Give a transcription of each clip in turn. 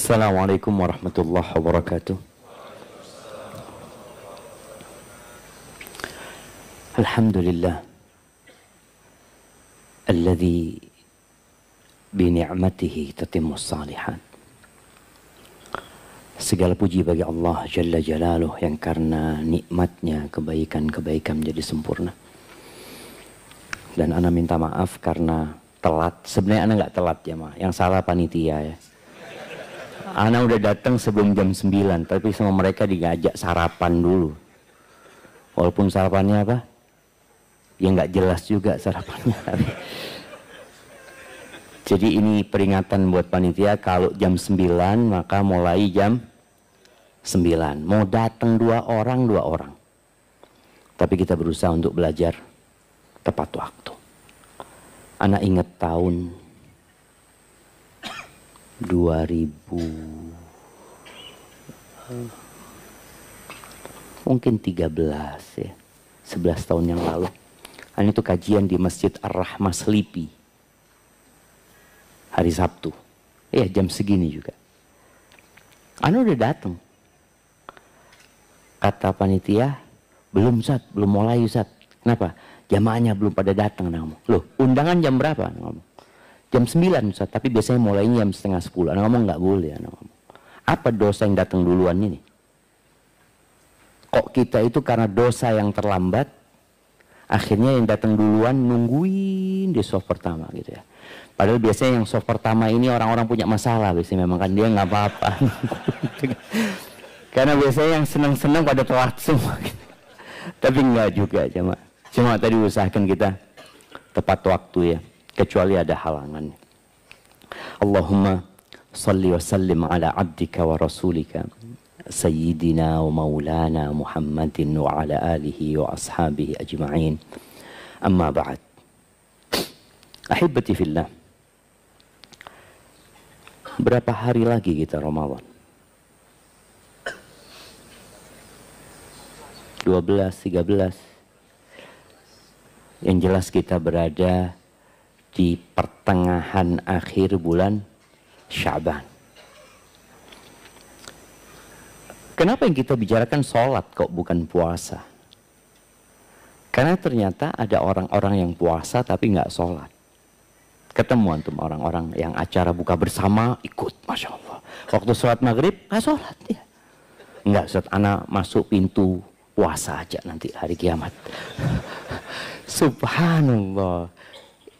Assalamualaikum warahmatullahi wabarakatuh. Alhamdulillah alladzi bi ni'matihi tatimmus shalihat. Segala puji bagi Allah Jalla Jalaluh yang karena nikmatnya kebaikan-kebaikan menjadi sempurna. Dan ana minta maaf karena telat. Sebenarnya ana nggak telat ya, Ma. Yang salah panitia ya. Ana udah datang sebelum jam 9, tapi sama mereka diajak sarapan dulu. Walaupun sarapannya apa? Ya nggak jelas juga sarapannya. Jadi ini peringatan buat panitia, kalau jam 9 maka mulai jam 9. Mau datang dua orang. Tapi kita berusaha untuk belajar tepat waktu. Ana ingat tahun 2000 mungkin 13 ya, 11 tahun yang lalu. Ini tuh kajian di Masjid Ar-Rahmah Selipi hari Sabtu, ya jam segini juga. Ana udah datang, kata panitia, belum Ustaz, belum mulai Ustaz. Kenapa? Jamaahnya belum pada datang. Loh, undangan jam berapa? Jam 9 Ustaz, tapi biasanya mulainya jam setengah 10. Anak ngomong nggak boleh. Anak ngomong, apa dosa yang datang duluan ini? Kok kita itu karena dosa yang terlambat, akhirnya yang datang duluan nungguin di soft pertama gitu ya. Padahal biasanya yang soft pertama ini orang-orang punya masalah, biasanya memang kan dia nggak apa-apa. Karena biasanya yang senang-senang pada telat semua. Gitu. Tapi enggak juga cuma tadi usahakan kita tepat waktu ya. Kecuali ada halangan. Allahumma salli wa sallim ala abdika wa rasulika sayyidina wa maulana Muhammadin wa ala alihi wa ashabihi ajma'in. Amma ba'd. Ahibati fillah. Berapa hari lagi kita Ramadan? 12, 13. Yang jelas kita berada di pertengahan akhir bulan Sya'ban. Kenapa yang kita bicarakan sholat kok bukan puasa? Karena ternyata ada orang-orang yang puasa tapi nggak sholat. Ketemu antum orang-orang yang acara buka bersama ikut, Masya Allah. Waktu sholat maghrib nggak sholat ya. Nggak, Ustaz, ana masuk pintu puasa aja nanti hari kiamat. Subhanallah.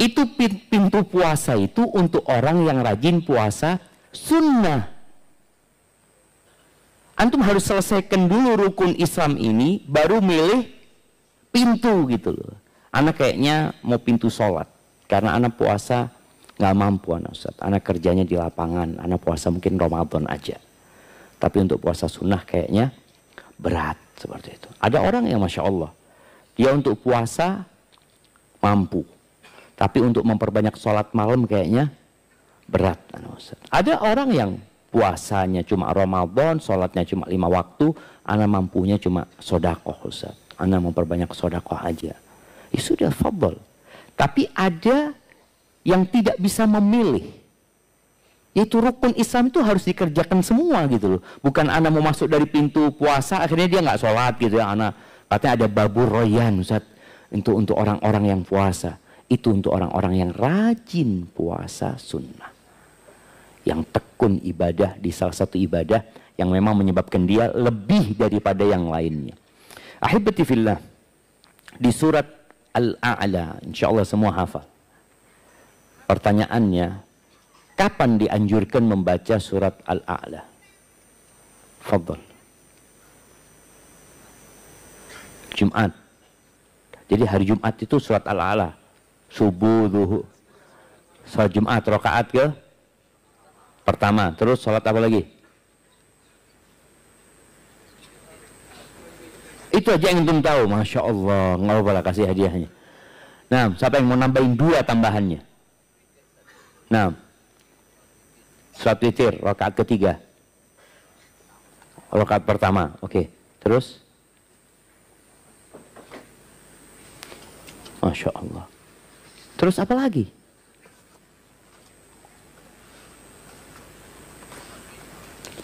Itu pintu puasa itu untuk orang yang rajin puasa sunnah. Antum harus selesaikan dulu rukun Islam ini, baru milih pintu gitu loh. Anak kayaknya mau pintu sholat, karena anak puasa nggak mampu anak Ustaz. Anak kerjanya di lapangan, anak puasa mungkin Ramadan aja. Tapi untuk puasa sunnah kayaknya berat seperti itu. Ada orang yang Masya Allah, dia untuk puasa mampu. Tapi untuk memperbanyak sholat malam kayaknya berat. Ada orang yang puasanya cuma Ramadan, sholatnya cuma 5 waktu, ana mampunya cuma sodakoh Ustaz. Ana memperbanyak sodakoh aja. Ya sudah, fadol. Tapi ada yang tidak bisa memilih. Itu rukun Islam itu harus dikerjakan semua gitu loh. Bukan ana mau masuk dari pintu puasa, akhirnya dia nggak sholat gitu ya. Ana katanya ada babur royan Ustaz. Untuk orang-orang yang puasa. Itu untuk orang-orang yang rajin puasa sunnah. Yang tekun ibadah di salah satu ibadah yang memang menyebabkan dia lebih daripada yang lainnya. Ahibati fillah. Di surat Al-A'la, insya Allah semua hafal. Pertanyaannya, kapan dianjurkan membaca surat Al-A'la? Fadhal. Jumat. Jadi hari Jumat itu surat Al-A'la. Subuh, zuhur. Salat Jumat, rakaat ke pertama. Terus salat apa lagi? Itu aja yang belum tahu. Masya Allah. Nggak apa-apa, kasih hadiahnya. Nah, siapa yang mau nambahin 2 tambahannya? Nah, salat witir, rakaat ketiga. Rakaat pertama. Oke. Terus? Masya Allah. Terus apa lagi?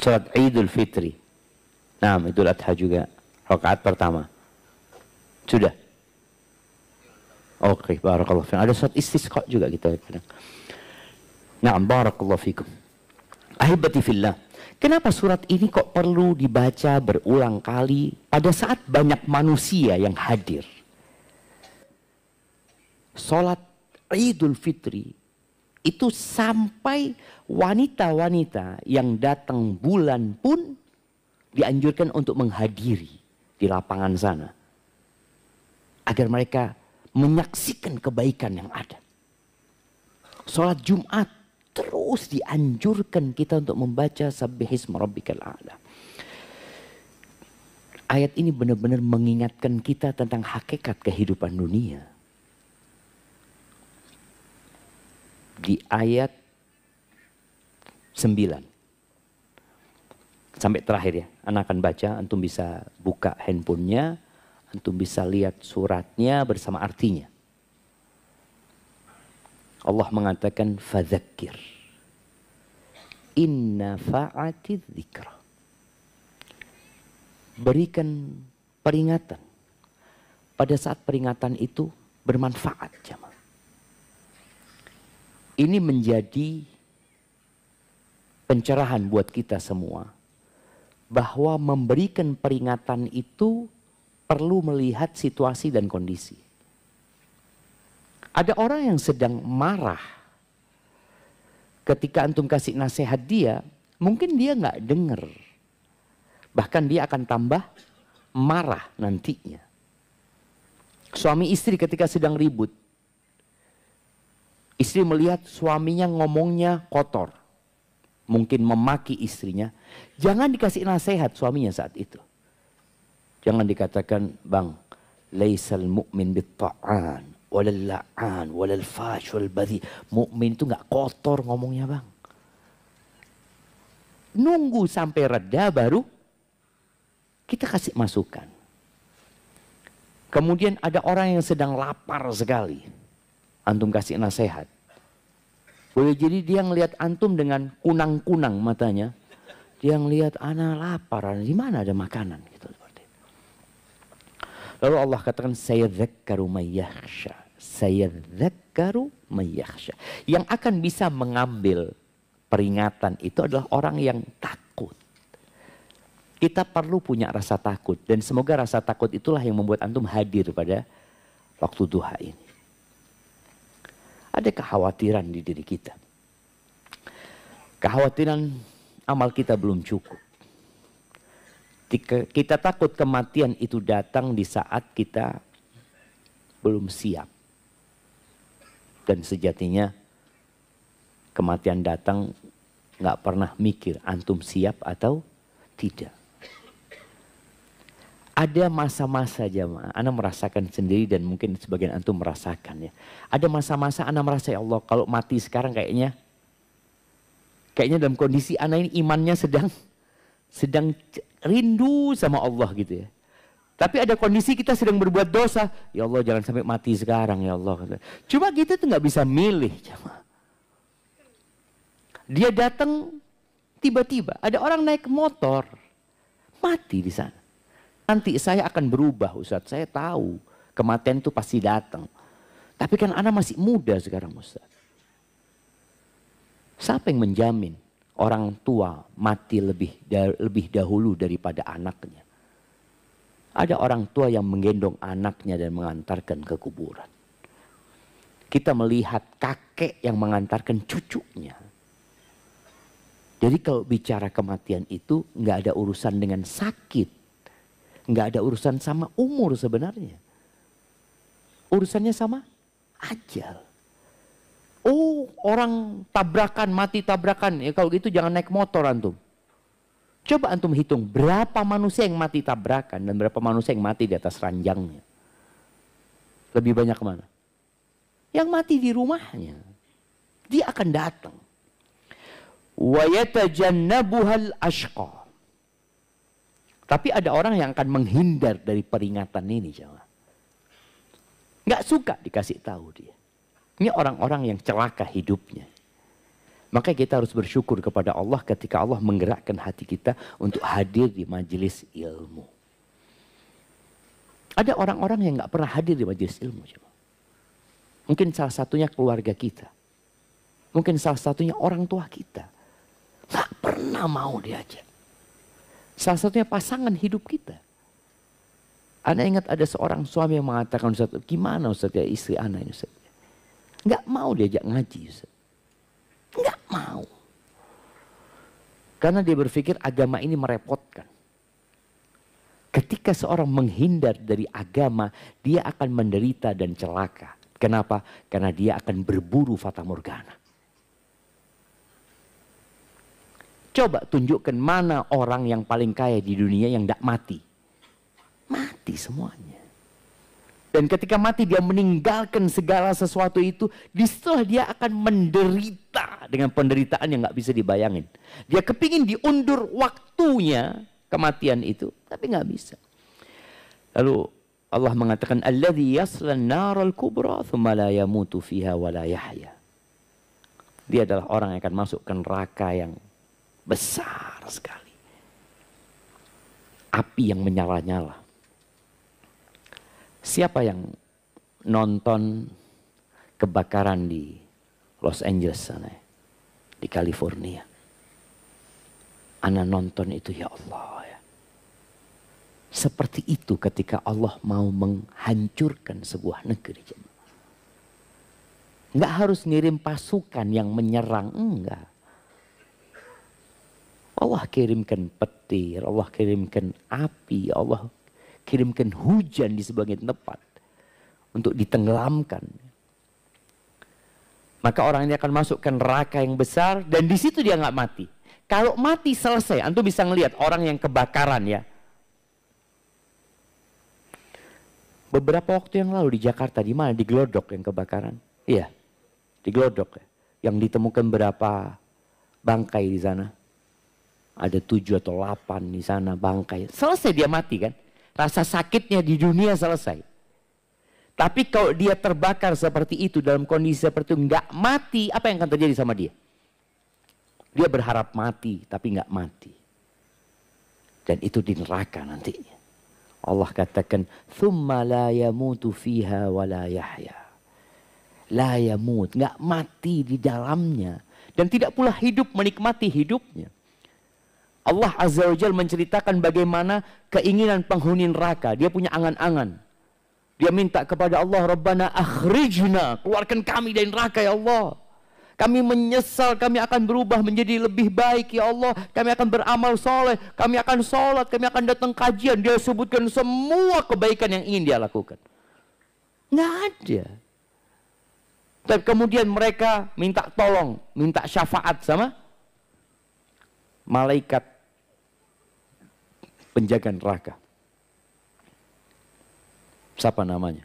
Salat Idul Fitri. Nah, Idul Adha juga. Rakaat pertama. Sudah. Oke, barakallahu fikum. Ada salat istisqa juga kita kadang. Nah, barakallahu fikum. Ahibati fillah. Kenapa surat ini kok perlu dibaca berulang kali pada saat banyak manusia yang hadir? Salat Idul Fitri itu sampai wanita-wanita yang datang bulan pun dianjurkan untuk menghadiri di lapangan sana. Agar mereka menyaksikan kebaikan yang ada. Salat Jumat terus dianjurkan kita untuk membaca Sabbihisma Rabbikal A'la. Ayat ini benar-benar mengingatkan kita tentang hakikat kehidupan dunia. Di ayat 9 sampai terakhir ya, anak akan baca, antum bisa buka handphonenya, antum bisa lihat suratnya bersama artinya. Allah mengatakan fadzakir inna fa'atidz dzikra. Berikan peringatan. Pada saat peringatan itu bermanfaat, jemaah. Ini menjadi pencerahan buat kita semua bahwa memberikan peringatan itu perlu melihat situasi dan kondisi. Ada orang yang sedang marah. Ketika antum kasih nasihat dia, mungkin dia nggak dengar. Bahkan dia akan tambah marah nantinya. Suami istri ketika sedang ribut. Istri melihat suaminya ngomongnya kotor. Mungkin memaki istrinya. Jangan dikasih nasihat suaminya saat itu. Jangan dikatakan, bang, laisal mu'min bitta'an. Walal la'an, walal fash, walal badhi. Mu'min itu gak kotor ngomongnya, bang. Nunggu sampai reda baru kita kasih masukan. Kemudian ada orang yang sedang lapar sekali. Antum kasih nasihat. Boleh jadi dia ngelihat antum dengan kunang-kunang matanya. Dia ngelihat anak lapar, di mana ada makanan gitu. Lalu Allah katakan sayadzakkaru may yakhsha. Sayadzakkaru may yakhsha. Yang akan bisa mengambil peringatan itu adalah orang yang takut. Kita perlu punya rasa takut dan semoga rasa takut itulah yang membuat antum hadir pada waktu duha ini. Ada kekhawatiran di diri kita. Kekhawatiran amal kita belum cukup. Kita takut kematian itu datang di saat kita belum siap. Dan sejatinya kematian datang nggak pernah mikir antum siap atau tidak. Ada masa-masa jamaah, ana merasakan sendiri dan mungkin sebagian antum merasakan ya. Ada masa-masa ana merasa ya Allah kalau mati sekarang kayaknya dalam kondisi ana ini imannya sedang rindu sama Allah gitu ya. Tapi ada kondisi kita sedang berbuat dosa. Ya Allah jangan sampai mati sekarang ya Allah. Cuma kita tuh nggak bisa milih. Dia datang tiba-tiba. Ada orang naik motor. Mati di sana. Nanti saya akan berubah Ustaz. Saya tahu kematian itu pasti datang. Tapi kan anak masih muda sekarang Ustaz. Siapa yang menjamin orang tua mati lebih dahulu daripada anaknya? Ada orang tua yang menggendong anaknya dan mengantarkan ke kuburan. Kita melihat kakek yang mengantarkan cucunya. Jadi kalau bicara kematian itu nggak ada urusan dengan sakit. Nggak ada urusan sama umur sebenarnya. Urusannya sama ajal. Oh orang tabrakan, mati tabrakan. Ya kalau gitu jangan naik motor antum. Coba antum hitung berapa manusia yang mati tabrakan dan berapa manusia yang mati di atas ranjangnya. Lebih banyak mana? Yang mati di rumahnya. Dia akan datang. Wa yatajannabuhal ashqa. Tapi ada orang yang akan menghindar dari peringatan ini. Nggak suka dikasih tahu dia. Ini orang-orang yang celaka hidupnya. Maka kita harus bersyukur kepada Allah ketika Allah menggerakkan hati kita untuk hadir di majelis ilmu. Ada orang-orang yang gak pernah hadir di majelis ilmu. Mungkin salah satunya keluarga kita. Mungkin salah satunya orang tua kita. Gak pernah mau diajak. Salah satunya pasangan hidup kita. Anda ingat ada seorang suami yang mengatakan, Ustaz, gimana Ustaz ya istri Anda ini Ustaz? Gak mau diajak ngaji Ustaz. Gak mau. Karena dia berpikir agama ini merepotkan. Ketika seorang menghindar dari agama, dia akan menderita dan celaka. Kenapa? Karena dia akan berburu fata morgana. Coba tunjukkan mana orang yang paling kaya di dunia yang tidak mati. Mati semuanya. Dan ketika mati dia meninggalkan segala sesuatu itu. Disitulah dia akan menderita dengan penderitaan yang gak bisa dibayangin. Dia kepingin diundur waktunya kematian itu. Tapi gak bisa. Lalu Allah mengatakan alladzi yaslan naral kubra thumma la yamutu fiha wa la yahya. Dia adalah orang yang akan masuk ke neraka yang besar sekali. Api yang menyala-nyala. Siapa yang nonton kebakaran di Los Angeles sana, di California? Ana nonton itu, ya Allah ya. Seperti itu ketika Allah mau menghancurkan sebuah negeri. Enggak harus ngirim pasukan yang menyerang, enggak. Allah kirimkan petir, Allah kirimkan api, Allah kirimkan hujan di sebagian tempat untuk ditenggelamkan. Maka orang ini akan masuk ke neraka yang besar dan di situ dia nggak mati. Kalau mati selesai, antum bisa ngelihat orang yang kebakaran ya. Beberapa waktu yang lalu di Jakarta, di mana? Di Glodok yang kebakaran. Iya, di Glodok ya. Yang ditemukan berapa bangkai di sana. Ada 7 atau 8 di sana bangkai. Selesai dia mati kan. Rasa sakitnya di dunia selesai. Tapi kalau dia terbakar seperti itu dalam kondisi seperti itu nggak mati, apa yang akan terjadi sama dia? Dia berharap mati tapi nggak mati. Dan itu di neraka nantinya. Allah katakan, "Tsumma la yamutu fiha wa la yahya." La yamut, nggak mati di dalamnya dan tidak pula hidup menikmati hidupnya. Allah Azza wa Jalla menceritakan bagaimana keinginan penghuni neraka. Dia punya angan-angan. Dia minta kepada Allah, Rabbana akhrijna, keluarkan kami dari neraka ya Allah. Kami menyesal, kami akan berubah menjadi lebih baik ya Allah. Kami akan beramal soleh, kami akan sholat, kami akan datang kajian. Dia sebutkan semua kebaikan yang ingin dia lakukan. Nggak ada. Tapi kemudian mereka minta tolong, minta syafaat sama malaikat penjaga neraka. Siapa namanya?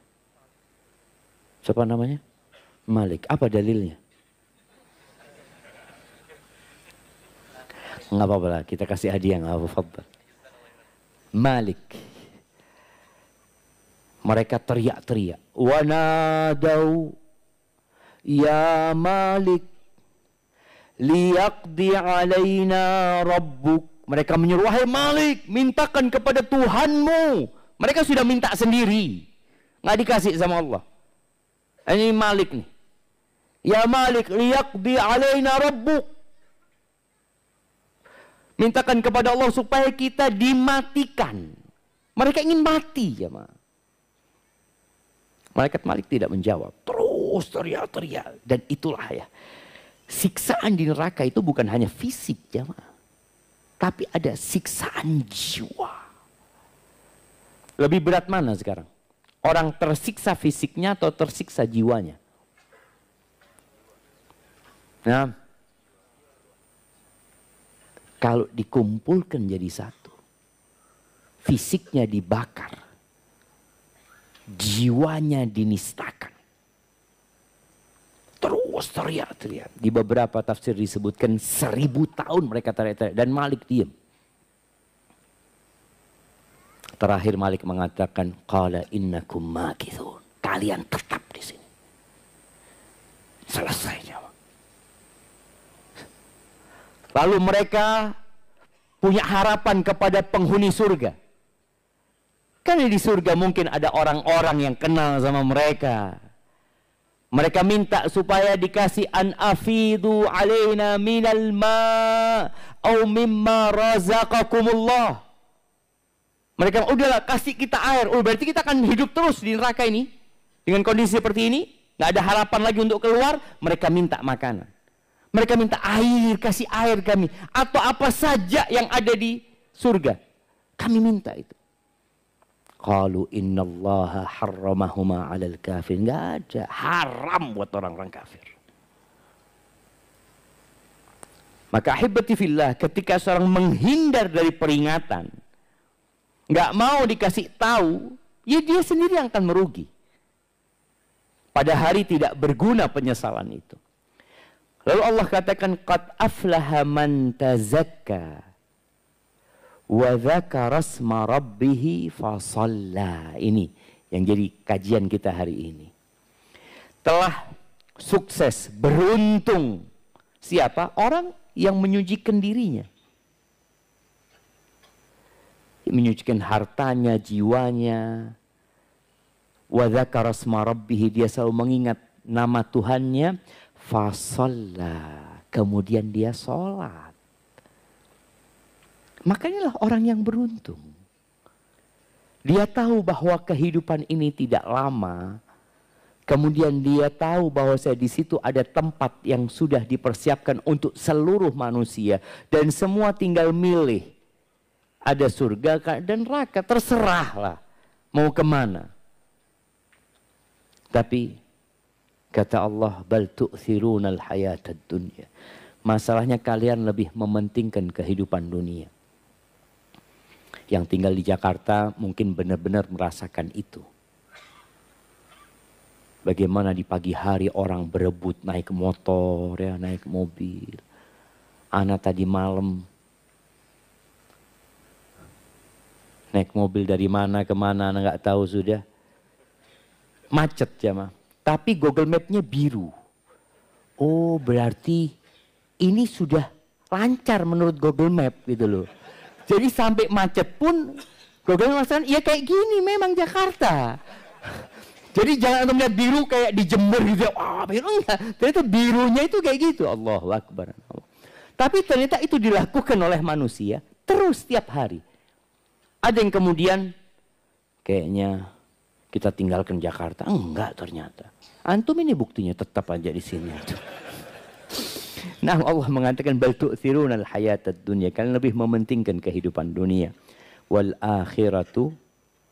Siapa namanya? Malik. Apa dalilnya? Enggak apa-apa lah, kita kasih hadiah, enggak apa-apa. Malik. Mereka teriak-teriak. Wa nadau ya Malik liyaqdi alaina rabbuk. Mereka menyuruh, wahai Malik, mintakan kepada Tuhanmu. Mereka sudah minta sendiri, nggak dikasih sama Allah. Ini Malik nih. Ya Malik, liyaqdi alaina rabbuk. Mintakan kepada Allah supaya kita dimatikan. Mereka ingin mati ya, Ma. Malaikat Malik tidak menjawab. Terus teriak-teriak. Dan itulah ya. Siksaan di neraka itu bukan hanya fisik ya, Ma. Tapi ada siksaan jiwa. Lebih berat mana sekarang? Orang tersiksa fisiknya atau tersiksa jiwanya? Nah, kalau dikumpulkan jadi satu, fisiknya dibakar, jiwanya dinistakan. Terus teriak-teriak. Di beberapa tafsir disebutkan 1000 tahun mereka teriak-teriak. Dan Malik diam. Terakhir Malik mengatakan, qala innakum makithun. Kalian tetap di sini. Selesai jawab. Lalu mereka punya harapan kepada penghuni surga. Karena di surga mungkin ada orang-orang yang kenal sama mereka. Mereka minta supaya dikasih an afidu alaina minal ma au mimma razaqakumullah. Mereka udahlah kasih kita air. Oh berarti kita akan hidup terus di neraka ini. Dengan kondisi seperti ini, nggak ada harapan lagi untuk keluar. Mereka minta makanan. Mereka minta air, kasih air kami. Atau apa saja yang ada di surga. Kami minta itu. Qalu innallaha harramahuma 'alal kafir. Enggak ada, haram buat orang-orang kafir. Maka ahibati fillah, ketika seorang menghindar dari peringatan, enggak mau dikasih tahu, ya dia sendiri yang akan merugi. Pada hari tidak berguna penyesalan itu. Lalu Allah katakan qad aflaha man tazakka wa dzakara asma rabbih fasalla. Ini yang jadi kajian kita hari ini. Telah sukses, beruntung. Siapa? Orang yang menyucikan dirinya. Menyucikan hartanya, jiwanya. Wa dzakara asma rabbih, dia selalu mengingat nama Tuhannya, fasalla, kemudian dia sholat. Makanya lah orang yang beruntung. Dia tahu bahwa kehidupan ini tidak lama. Kemudian dia tahu bahwa di situ ada tempat yang sudah dipersiapkan untuk seluruh manusia. Dan semua tinggal milih. Ada surga dan neraka, terserahlah mau kemana. Tapi kata Allah, bal tu'thirunal hayatad dunya. Masalahnya kalian lebih mementingkan kehidupan dunia. Yang tinggal di Jakarta mungkin benar-benar merasakan itu. Bagaimana di pagi hari orang berebut naik motor, ya, naik mobil. Ana tadi malam naik mobil dari mana ke mana, Ana nggak tahu sudah. Macet ya mah. Tapi Google Map-nya biru. Oh berarti ini sudah lancar menurut Google Map gitu loh. Jadi sampai macet pun Google Map mengatakan ya kayak gini memang Jakarta. Jadi jangan untuk melihat biru kayak di Jember gitu. Ah biru enggak. Ternyata birunya itu kayak gitu. Allahu Akbar. Tapi ternyata itu dilakukan oleh manusia terus setiap hari. Ada yang kemudian kayaknya kita tinggalkan Jakarta. Enggak ternyata. Antum ini buktinya tetap aja di sini. Nah Allah mengatakan bal tu'thirunal hayatad dunya. Kalian lebih mementingkan kehidupan dunia. Wal akhiratu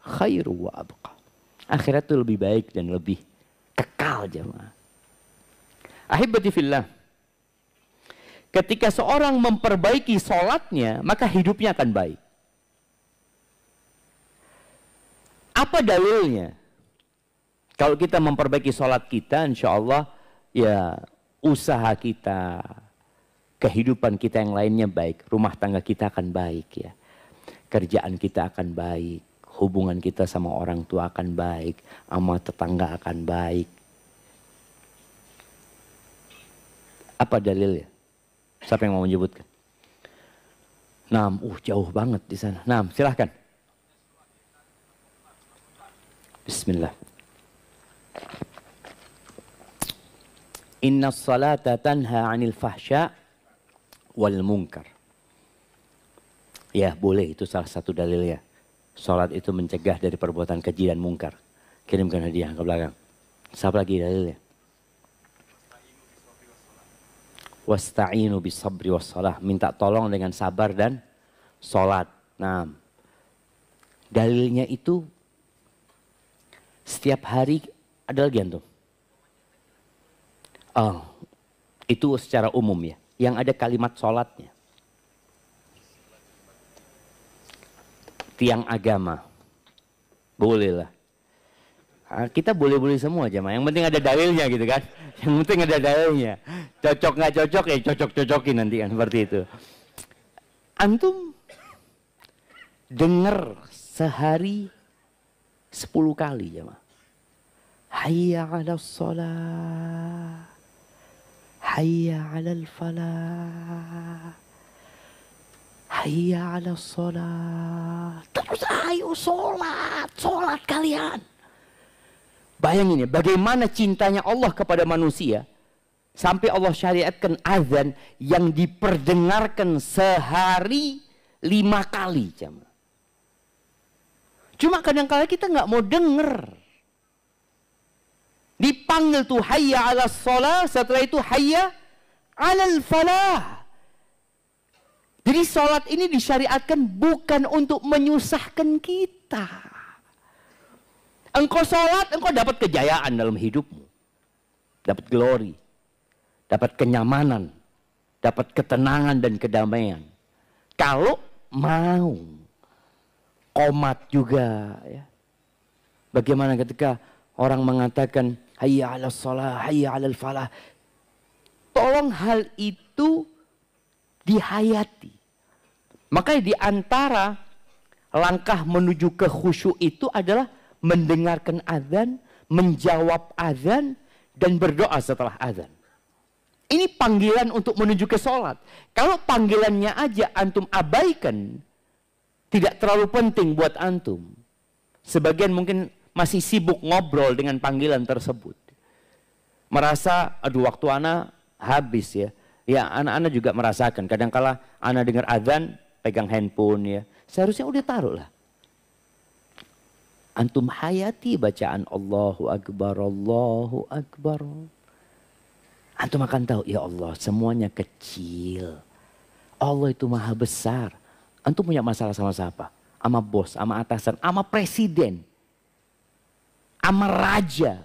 khairu wa abqa. Akhirat itu lebih baik dan lebih kekal jemaah. Ahibati fillah. Ketika seorang memperbaiki sholatnya, maka hidupnya akan baik. Apa dalilnya? Kalau kita memperbaiki sholat kita, insya Allah ya usaha kita, kehidupan kita yang lainnya baik. Rumah tangga kita akan baik ya. Kerjaan kita akan baik. Hubungan kita sama orang tua akan baik. Sama tetangga akan baik. Apa dalilnya? Siapa yang mau menyebutkan? Jauh banget di sana. Silahkan. Bismillah. Inna salata tanha 'anil fahsya wal munkar. Ya, boleh itu salah satu dalilnya. Salat itu mencegah dari perbuatan keji dan mungkar. Kirimkan hadiah ke belakang. Siapa lagi dalilnya? Wasta'inu bisabri wassalah. Minta tolong dengan sabar dan salat. Dalilnya itu setiap hari ada lagi antum. Itu secara umum ya. Yang ada kalimat salatnya. Tiang agama. Boleh lah. Kita boleh-boleh semua jemaah. Yang penting ada dalilnya gitu kan. Yang penting ada dalilnya. Cocok nggak cocok ya cocok-cocokin nanti kan. Seperti itu. Antum dengar sehari 10 kali jemaah. Hayya 'alas shalah. Hayya 'alal falah. hayya 'alas shalah. Terus ayo sholat kalian. Bayangin ya, bagaimana cintanya Allah kepada manusia. Sampai Allah syariatkan azan yang diperdengarkan sehari 5 kali. Cuma kadang-kala kita nggak mau denger. Dipanggil tuh hayya 'alas shalah, setelah itu hayya 'alal falah. Jadi sholat ini disyariatkan bukan untuk menyusahkan kita. Engkau sholat, engkau dapat kejayaan dalam hidupmu. Dapat glory. Dapat kenyamanan. Dapat ketenangan dan kedamaian. Kalau mau. Qomat juga. Ya. Bagaimana ketika orang mengatakan hayya 'alas shalah, hayya 'alal falah. Tolong hal itu dihayati. Makanya di antara langkah menuju ke khusyuk itu adalah mendengarkan azan, menjawab azan, dan berdoa setelah azan. Ini panggilan untuk menuju ke sholat. Kalau panggilannya aja antum abaikan, tidak terlalu penting buat antum. Sebagian mungkin masih sibuk ngobrol dengan panggilan tersebut. Merasa, aduh waktu ana habis ya. Ya anak-anak juga merasakan. Kadang-kala anak dengar azan, pegang handphone ya. Seharusnya udah taruh lah. Antum hayati bacaan Allahu Akbar, Allahu Akbar. Antum akan tahu, ya Allah semuanya kecil. Allah itu maha besar. Antum punya masalah sama siapa? Sama bos, sama atasan, sama presiden. Sama raja.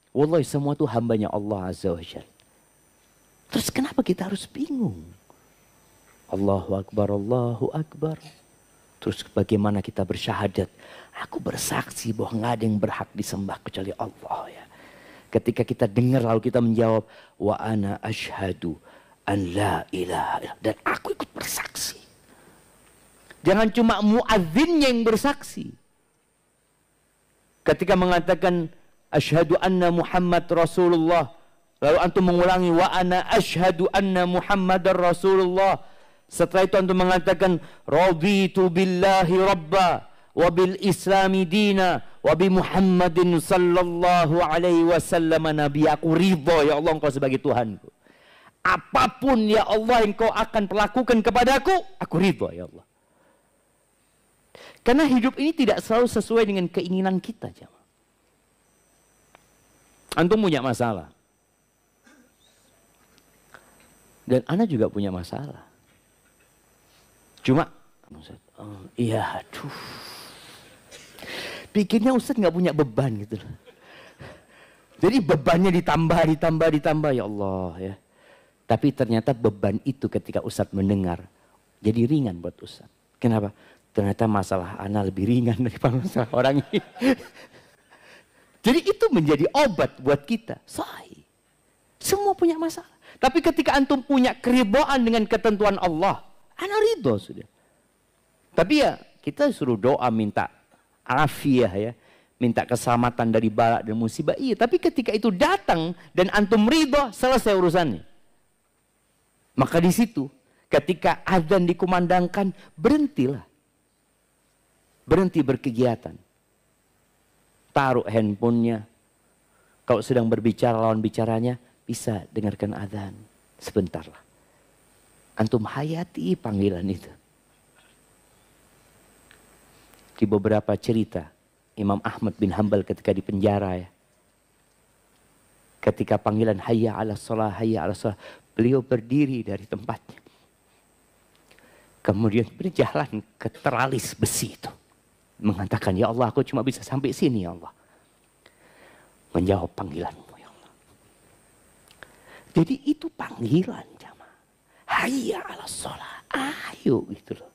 Wallahi semua itu hambanya Allah Azza wa Jalla. Terus kenapa kita harus bingung? Allahu Akbar, Allahu Akbar. Terus bagaimana kita bersyahadat? Aku bersaksi bahwa nggak ada yang berhak disembah kecuali Allah ya. Ketika kita dengar lalu kita menjawab, wa ana asyhadu an la ilaha illallah. Dan aku ikut bersaksi. Jangan cuma muadzinnya yang bersaksi. Ketika mengatakan asyhadu anna Muhammad Rasulullah, lalu antum mengulangi wa ana asyhadu anna Muhammadar Rasulullah. Setelah itu antum mengatakan raditu billahi rabba wa bil islami dina wa bi Muhammadin sallallahu alaihi wasallam nabi. Aku ridha ya Allah engkau sebagai Tuhanku. Apapun ya Allah yang kau akan perlakukan kepadaku, aku ridha ya Allah. Karena hidup ini tidak selalu sesuai dengan keinginan kita, jemaah. Antum punya masalah. Dan ana juga punya masalah. Cuma, iya aduh. Pikirnya Ustaz nggak punya beban gitu. Jadi bebannya ditambah ya Allah ya. Tapi ternyata beban itu ketika Ustaz mendengar jadi ringan buat Ustaz. Kenapa? Ternyata masalah ana lebih ringan daripada masalah orang ini. Jadi itu menjadi obat buat kita. Sahih. Semua punya masalah. Tapi ketika antum punya keridhaan dengan ketentuan Allah, ana ridho sudah. Tapi ya kita suruh doa minta afiah ya. Minta keselamatan dari bala dan musibah. Iya, tapi ketika itu datang dan antum ridho, selesai urusannya. Maka di situ ketika azan dikumandangkan, berhentilah. Berhenti berkegiatan. Taruh handphonenya. Kalau sedang berbicara lawan bicaranya, bisa dengarkan azan. Sebentarlah. Antum hayati panggilan itu. Di beberapa cerita, Imam Ahmad bin Hanbal ketika di penjara ya. Ketika panggilan hayya 'alas shalah, hayya 'alas shalah, beliau berdiri dari tempatnya. Kemudian berjalan ke teralis besi itu. Mengatakan, ya Allah aku cuma bisa sampai sini ya Allah. Menjawab panggilanmu ya Allah. Jadi itu panggilan jamaah. Hayya 'alas shalah, ayo gitu loh.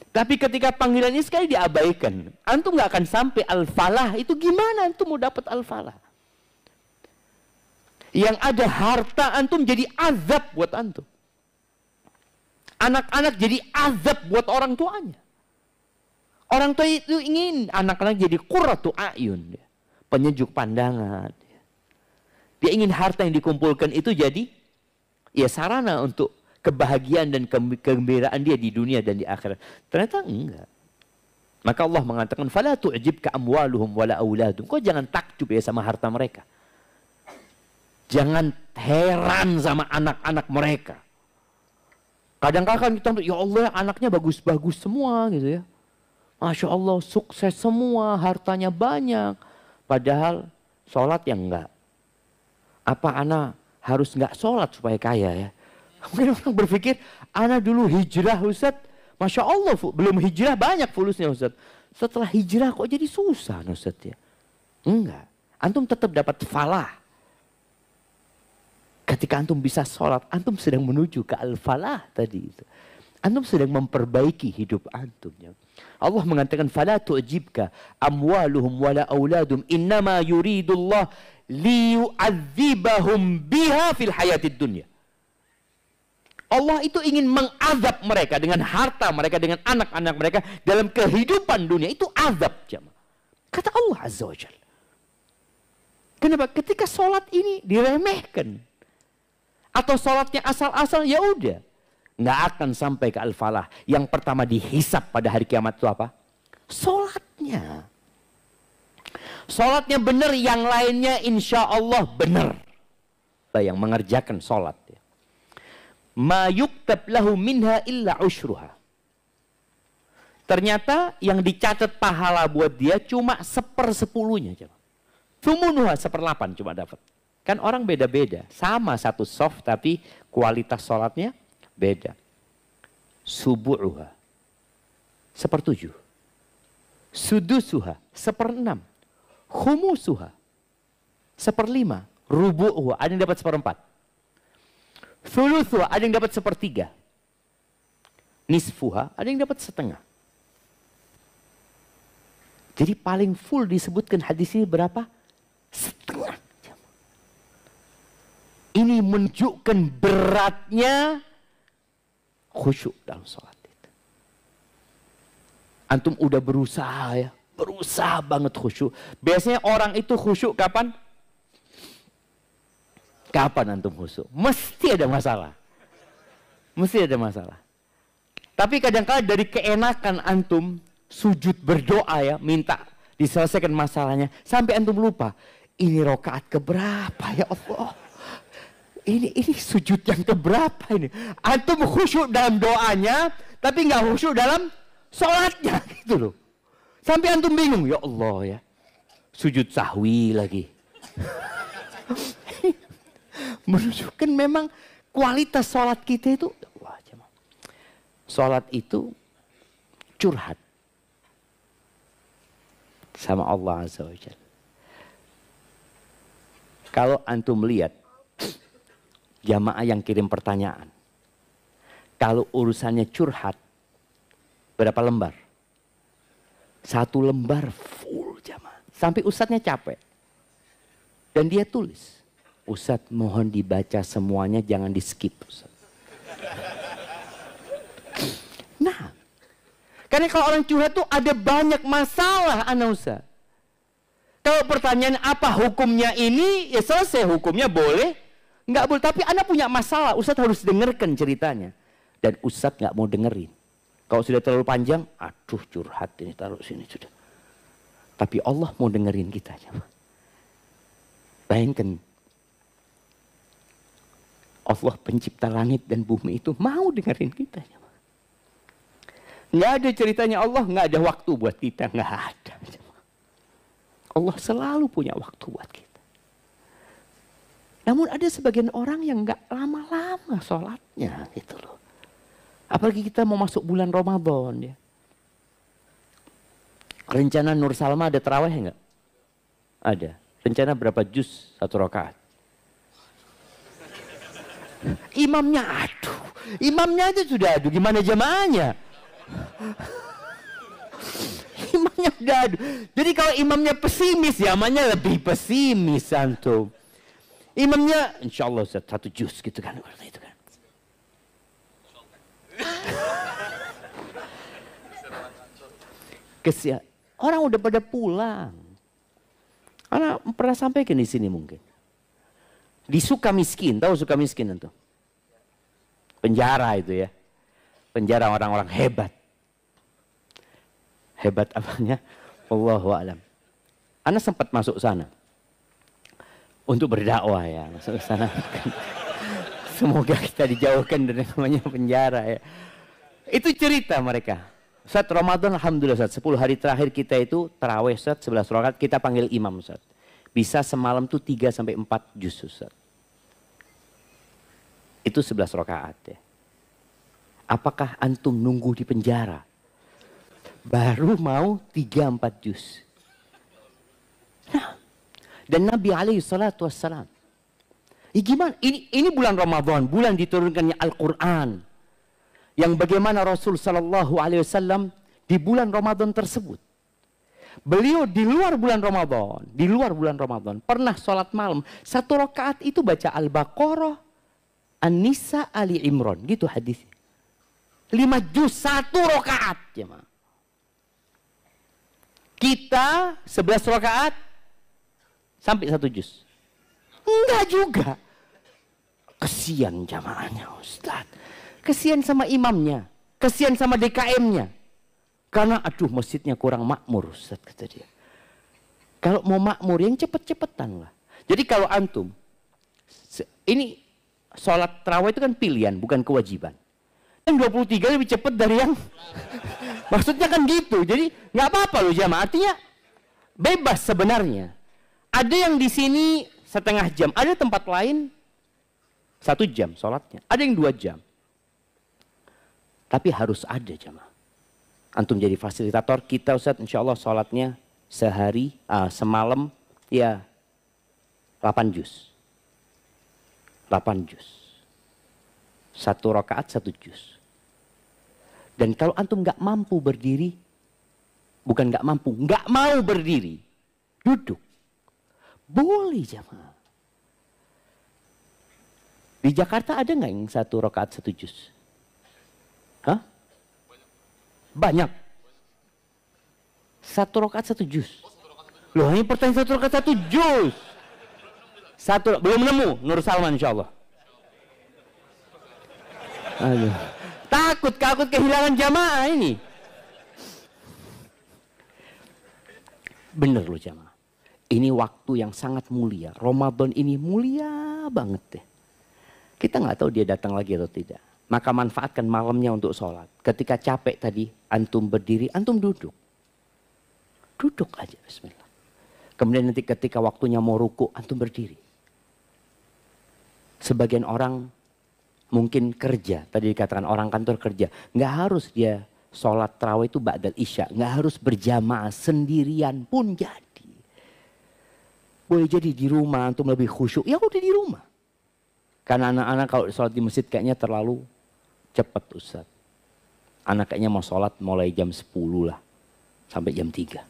Tapi ketika panggilan ini sekali diabaikan, antum nggak akan sampai al-falah. Itu gimana antum mau dapat al-falah? Yang ada harta antum jadi azab buat antum. Anak-anak jadi azab buat orang tuanya. Orang tua itu ingin anak-anak jadi qurratu a'yun, penyejuk pandangan. Dia ingin harta yang dikumpulkan itu jadi ya sarana untuk kebahagiaan dan kegembiraan dia di dunia dan di akhirat. Ternyata enggak. Maka Allah mengatakan, "Fala tu'jibka amwaluhum wala auladum." Kau jangan takjub ya sama harta mereka. Jangan heran sama anak-anak mereka. Kadang-kadang kita, ya Allah anaknya bagus-bagus semua gitu ya. Masya Allah sukses semua, hartanya banyak. Padahal sholat yang enggak. Apa anak harus enggak sholat supaya kaya ya? Mungkin orang berpikir, anak dulu hijrah Ustaz. Masya Allah belum hijrah banyak fulusnya Ustaz. Setelah hijrah kok jadi susah Ustaz ya? Enggak. Antum tetap dapat falah. Ketika antum bisa sholat, antum sedang menuju ke al-falah tadi itu. Antum sedang memperbaiki hidup antum. Ya. Allah mengatakan, "Fala tu'jibka amwaluhum wala auladum, innama yuridullah liyu'adzibahum biha fil hayatid dunya." Allah itu ingin mengazab mereka dengan harta mereka, dengan anak-anak mereka dalam kehidupan dunia. Itu azab jemaah. Kata Allah Azza wa Jalla. Kenapa? Ketika sholat ini diremehkan. Atau sholatnya asal-asal, ya udah. Nggak akan sampai ke al-falah. Yang pertama dihisap pada hari kiamat itu apa? Sholatnya. Sholatnya benar, yang lainnya insya Allah benar. Yang mengerjakan sholat. Ma yuktab lahu minha illa usyruha. Ternyata yang dicatat pahala buat dia cuma 1/10-nya. Thumunuha 1/8 cuma dapat. Kan orang beda-beda. Sama satu soft tapi kualitas sholatnya beda. Subu'uha 1/7. Sudusuha 1/6. Khumusuha 1/5. Rubu'uha ada yang dapat 1/4. Thuluthuha ada yang dapat 1/3. Nisfuha ada yang dapat 1/2. Jadi paling full disebutkan hadis ini berapa? 1/2. Ini menunjukkan beratnya khusyuk dalam sholat itu. Antum udah berusaha ya. Berusaha banget khusyuk. Biasanya orang itu khusyuk kapan? Kapan antum khusyuk? Mesti ada masalah. Mesti ada masalah. Tapi kadang-kadang dari keenakan antum sujud berdoa ya, minta diselesaikan masalahnya. Sampai antum lupa, ini rokaat keberapa ya Allah? Ini sujud yang keberapa ini? Antum khusyuk dalam doanya, tapi nggak khusyuk dalam sholatnya gitu loh. Sampai antum bingung, ya Allah ya. Sujud sahwi lagi. Menunjukkan memang kualitas sholat kita itu, wah, sholat itu curhat sama Allah Azza wa Jalla. Kalau antum melihat jamaah yang kirim pertanyaan, kalau urusannya curhat, berapa lembar? 1 lembar full jamaah. Sampai ustadznya capek. Dan dia tulis, Ustadz mohon dibaca semuanya, jangan di skip. Nah, karena kalau orang curhat tuh ada banyak masalah anak Ustadz. Kalau pertanyaan apa hukumnya ini, ya selesai hukumnya boleh, nggak boleh. Tapi anak punya masalah, Ustadz harus dengarkan ceritanya. Dan Ustadz nggak mau dengerin. Kalau sudah terlalu panjang, aduh curhat ini taruh sini sudah. Tapi Allah mau dengerin kita. Bayangkan. Allah pencipta langit dan bumi itu mau dengerin kita. Nggak ada ceritanya Allah, nggak ada waktu buat kita, nggak ada. Allah selalu punya waktu buat kita. Namun ada sebagian orang yang nggak lama-lama sholatnya gitu loh. Apalagi kita mau masuk bulan Ramadan ya. Rencana Nur Salma ada tarawih nggak? Ada. Rencana berapa juz 1 rakaat? Imamnya aduh, imamnya aja sudah aduh, gimana jamaahnya? Imamnya udah aduh. Jadi kalau imamnya pesimis, jamaahnya lebih pesimis antum. Imamnya insya Allah 1 juz gitu kan, itu kan. Orang udah pada pulang. Anak pernah sampaikan di sini mungkin. Di Sukamiskin, tahu Sukamiskin itu? penjara itu ya. Penjara orang-orang hebat. Hebat apanya? Wallahu a'lam. Ana sempat masuk sana untuk berdakwah ya, masuk sana. Semoga kita dijauhkan dari namanya penjara ya. Itu cerita mereka. Ustaz, Ramadan alhamdulillah Ustaz, 10 hari terakhir kita itu tarawih Ustaz, 11 rakaat, kita panggil imam Ustaz. Bisa semalam tuh 3 sampai 4 juz Ustaz. Itu 11 rakaat ya. Apakah antum nunggu di penjara baru mau 3-4 juz? Nah, dan Nabi alaihi salatu wassalam, ya gimana? Ini bulan Ramadan, bulan diturunkannya Al-Quran. Yang bagaimana Rasul sallallahu alaihi wasallam di bulan Ramadan tersebut, beliau di luar bulan Ramadan pernah sholat malam 1 rakaat itu baca Al-Baqarah, An-Nisa, Ali Imran, gitu hadisnya. 5 juz 1 rakaat jemaah. Kita 11 rakaat sampai 1 juz. Enggak juga. Kesian jamaahnya Ustaz. Kesian sama imamnya. Kesian sama DKM-nya. Karena aduh masjidnya kurang makmur Ustaz, kata dia. Kalau mau makmur yang cepet-cepetan lah. Jadi kalau antum, ini sholat tarawih itu kan pilihan, bukan kewajiban. Yang 23 lebih cepat dari yang maksudnya kan gitu. Jadi nggak apa-apa loh jamaah. Artinya bebas sebenarnya. Ada yang di sini setengah jam, ada tempat lain 1 jam sholatnya, ada yang 2 jam. Tapi harus ada jamaah. Antum jadi fasilitator kita Ustaz, insya Allah sholatnya sehari, semalam ya 8 juz. 8 juz. 1 rakaat 1 juz. Dan kalau antum nggak mampu berdiri, bukan nggak mampu, nggak mau berdiri, duduk, boleh jamaah. Di Jakarta ada nggak yang 1 rakaat 1 juz? Hah? Banyak. 1 rakaat 1 juz. Loh ini pertanyaan 1 rakaat 1 juz. Belum nemu Nur Salman insya Allah. Aduh. Takut kehilangan jamaah ini. Bener loh jamaah. Ini waktu yang sangat mulia. Ramadan ini mulia banget deh. Kita nggak tahu dia datang lagi atau tidak. Maka manfaatkan malamnya untuk sholat. Ketika capek tadi, antum berdiri, antum duduk. Duduk aja, bismillah. Kemudian nanti ketika waktunya mau ruku, antum berdiri. Sebagian orang mungkin kerja, tadi dikatakan orang kantor kerja, nggak harus dia sholat tarawih itu ba'dal isya, nggak harus berjamaah, sendirian pun jadi. Boleh jadi di rumah antum lebih khusyuk, ya udah di rumah. Karena anak-anak kalau sholat di masjid kayaknya terlalu cepat Ustaz. Anak kayaknya mau sholat mulai jam 10 lah, sampai jam 3.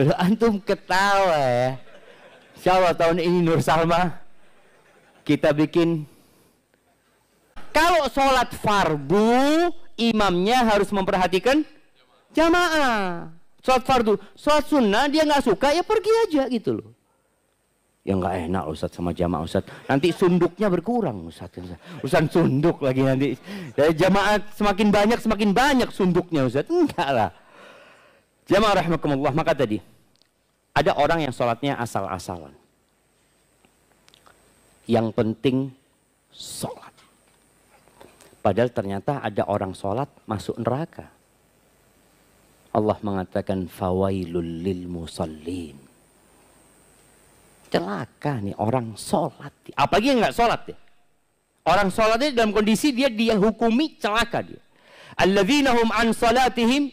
Lalu antum ketawa ya. Insya Allah tahun ini Nur Salma kita bikin. Kalau sholat fardu, imamnya harus memperhatikan jamaah. Sholat fardu, sholat sunnah dia nggak suka ya pergi aja gitu loh. Ya nggak enak Ustaz sama jamaah Ustaz. Nanti sunduknya berkurang Ustaz. Ustaz sunduk lagi nanti. Dari jamaah semakin banyak sunduknya Ustaz. Enggak lah. Jamaah rahimakumullah, maka tadi ada orang yang sholatnya asal-asalan. Yang penting sholat. Padahal ternyata ada orang sholat masuk neraka. Allah mengatakan fawailul lil musallin. Celaka nih orang sholat. Apalagi yang nggak sholat ya. Orang sholatnya dalam kondisi dia hukumi celaka dia. Alladzina hum an salatihim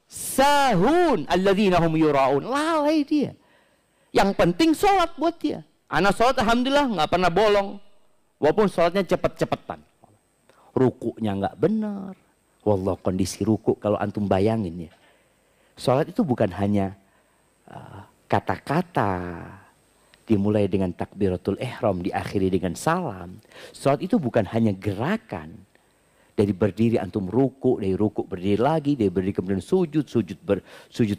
sahun, alladzina hum yuraun. Lalai dia. Yang penting sholat buat dia. Anak sholat alhamdulillah nggak pernah bolong. Walaupun sholatnya cepet-cepetan. Rukuknya nggak benar. Wallah kondisi rukuk kalau antum bayangin ya. Sholat itu bukan hanya kata-kata. Dimulai dengan takbiratul ihram, diakhiri dengan salam. Sholat itu bukan hanya gerakan. Dari berdiri antum ruku, dari ruku berdiri lagi, dari berdiri kemudian sujud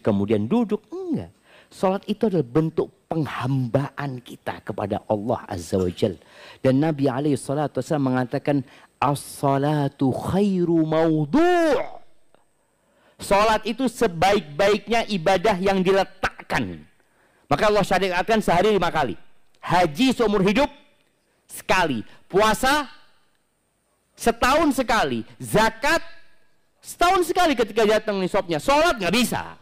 kemudian duduk. Enggak. Sholat itu adalah bentuk penghambaan kita kepada Allah Azza wa Jal. Dan Nabi SAW mengatakan, as-salatu khairu mawdu'. Salat itu sebaik-baiknya ibadah yang diletakkan. Maka Allah syariatkan sehari 5 kali. Haji seumur hidup sekali. Puasa setahun sekali. Zakat setahun sekali ketika datang nisabnya. Salat nggak bisa.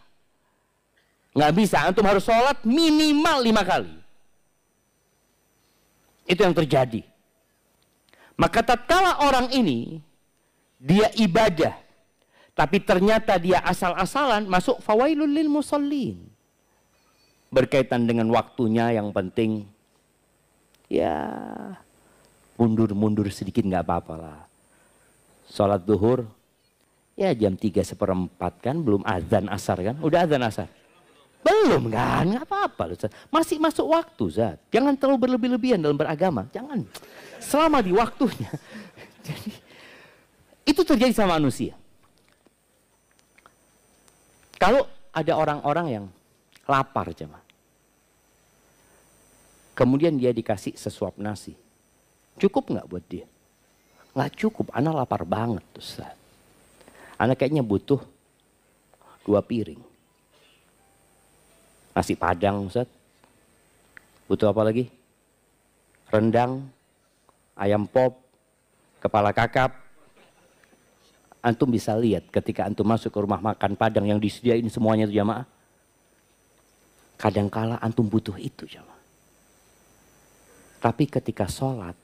Nggak bisa. Antum harus salat minimal 5 kali. Itu yang terjadi. Maka tatkala orang ini dia ibadah, tapi ternyata dia asal-asalan, masuk fawailul lil musallin. Berkaitan dengan waktunya yang penting, ya mundur-mundur sedikit nggak apa-apa lah. Sholat duhur, ya jam 3:15 kan, belum azan asar kan? Udah azan asar? Belum kan? Nggak apa-apa. Masih masuk waktu, Zat. Jangan terlalu berlebih-lebihan dalam beragama. Jangan. Selama di waktunya. Jadi, itu terjadi sama manusia. Kalau ada orang-orang yang lapar, jemaah. Kemudian dia dikasih sesuap nasi. Cukup nggak buat dia? Nggak cukup, anak lapar banget, Ustaz. Anak kayaknya butuh 2 piring. Nasi padang, Ustaz. Butuh apa lagi? Rendang, ayam pop, kepala kakap. Antum bisa lihat ketika antum masuk ke rumah makan Padang yang disediain semuanya itu jamaah. Kadangkala antum butuh itu jamaah. Tapi ketika sholat,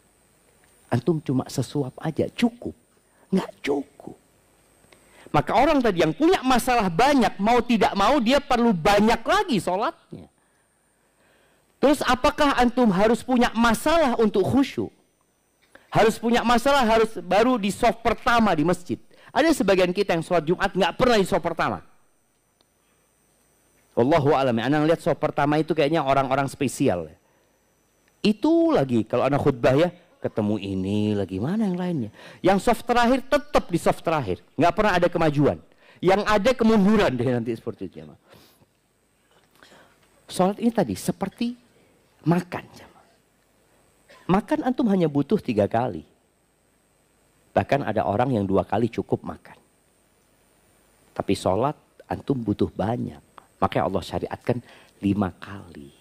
antum cuma sesuap aja, cukup. Nggak cukup. Maka orang tadi yang punya masalah banyak, mau tidak mau dia perlu banyak lagi sholatnya. Terus apakah antum harus punya masalah untuk khusyuk? Harus punya masalah, harus baru di shaf pertama di masjid. Ada sebagian kita yang sholat Jumat nggak pernah di shaf pertama. Wallahu a'lam. Anak lihat shaf pertama itu kayaknya orang-orang spesial. Itu lagi kalau anak khutbah ya, ketemu ini lagi, mana yang lainnya. Yang shaf terakhir tetap di shaf terakhir. Nggak pernah ada kemajuan. Yang ada kemunduran deh nanti seperti itu. Ya. Sholat ini tadi seperti makan. Makan antum hanya butuh 3 kali. Bahkan ada orang yang 2 kali cukup makan. Tapi sholat antum butuh banyak. Makanya Allah syariatkan 5 kali.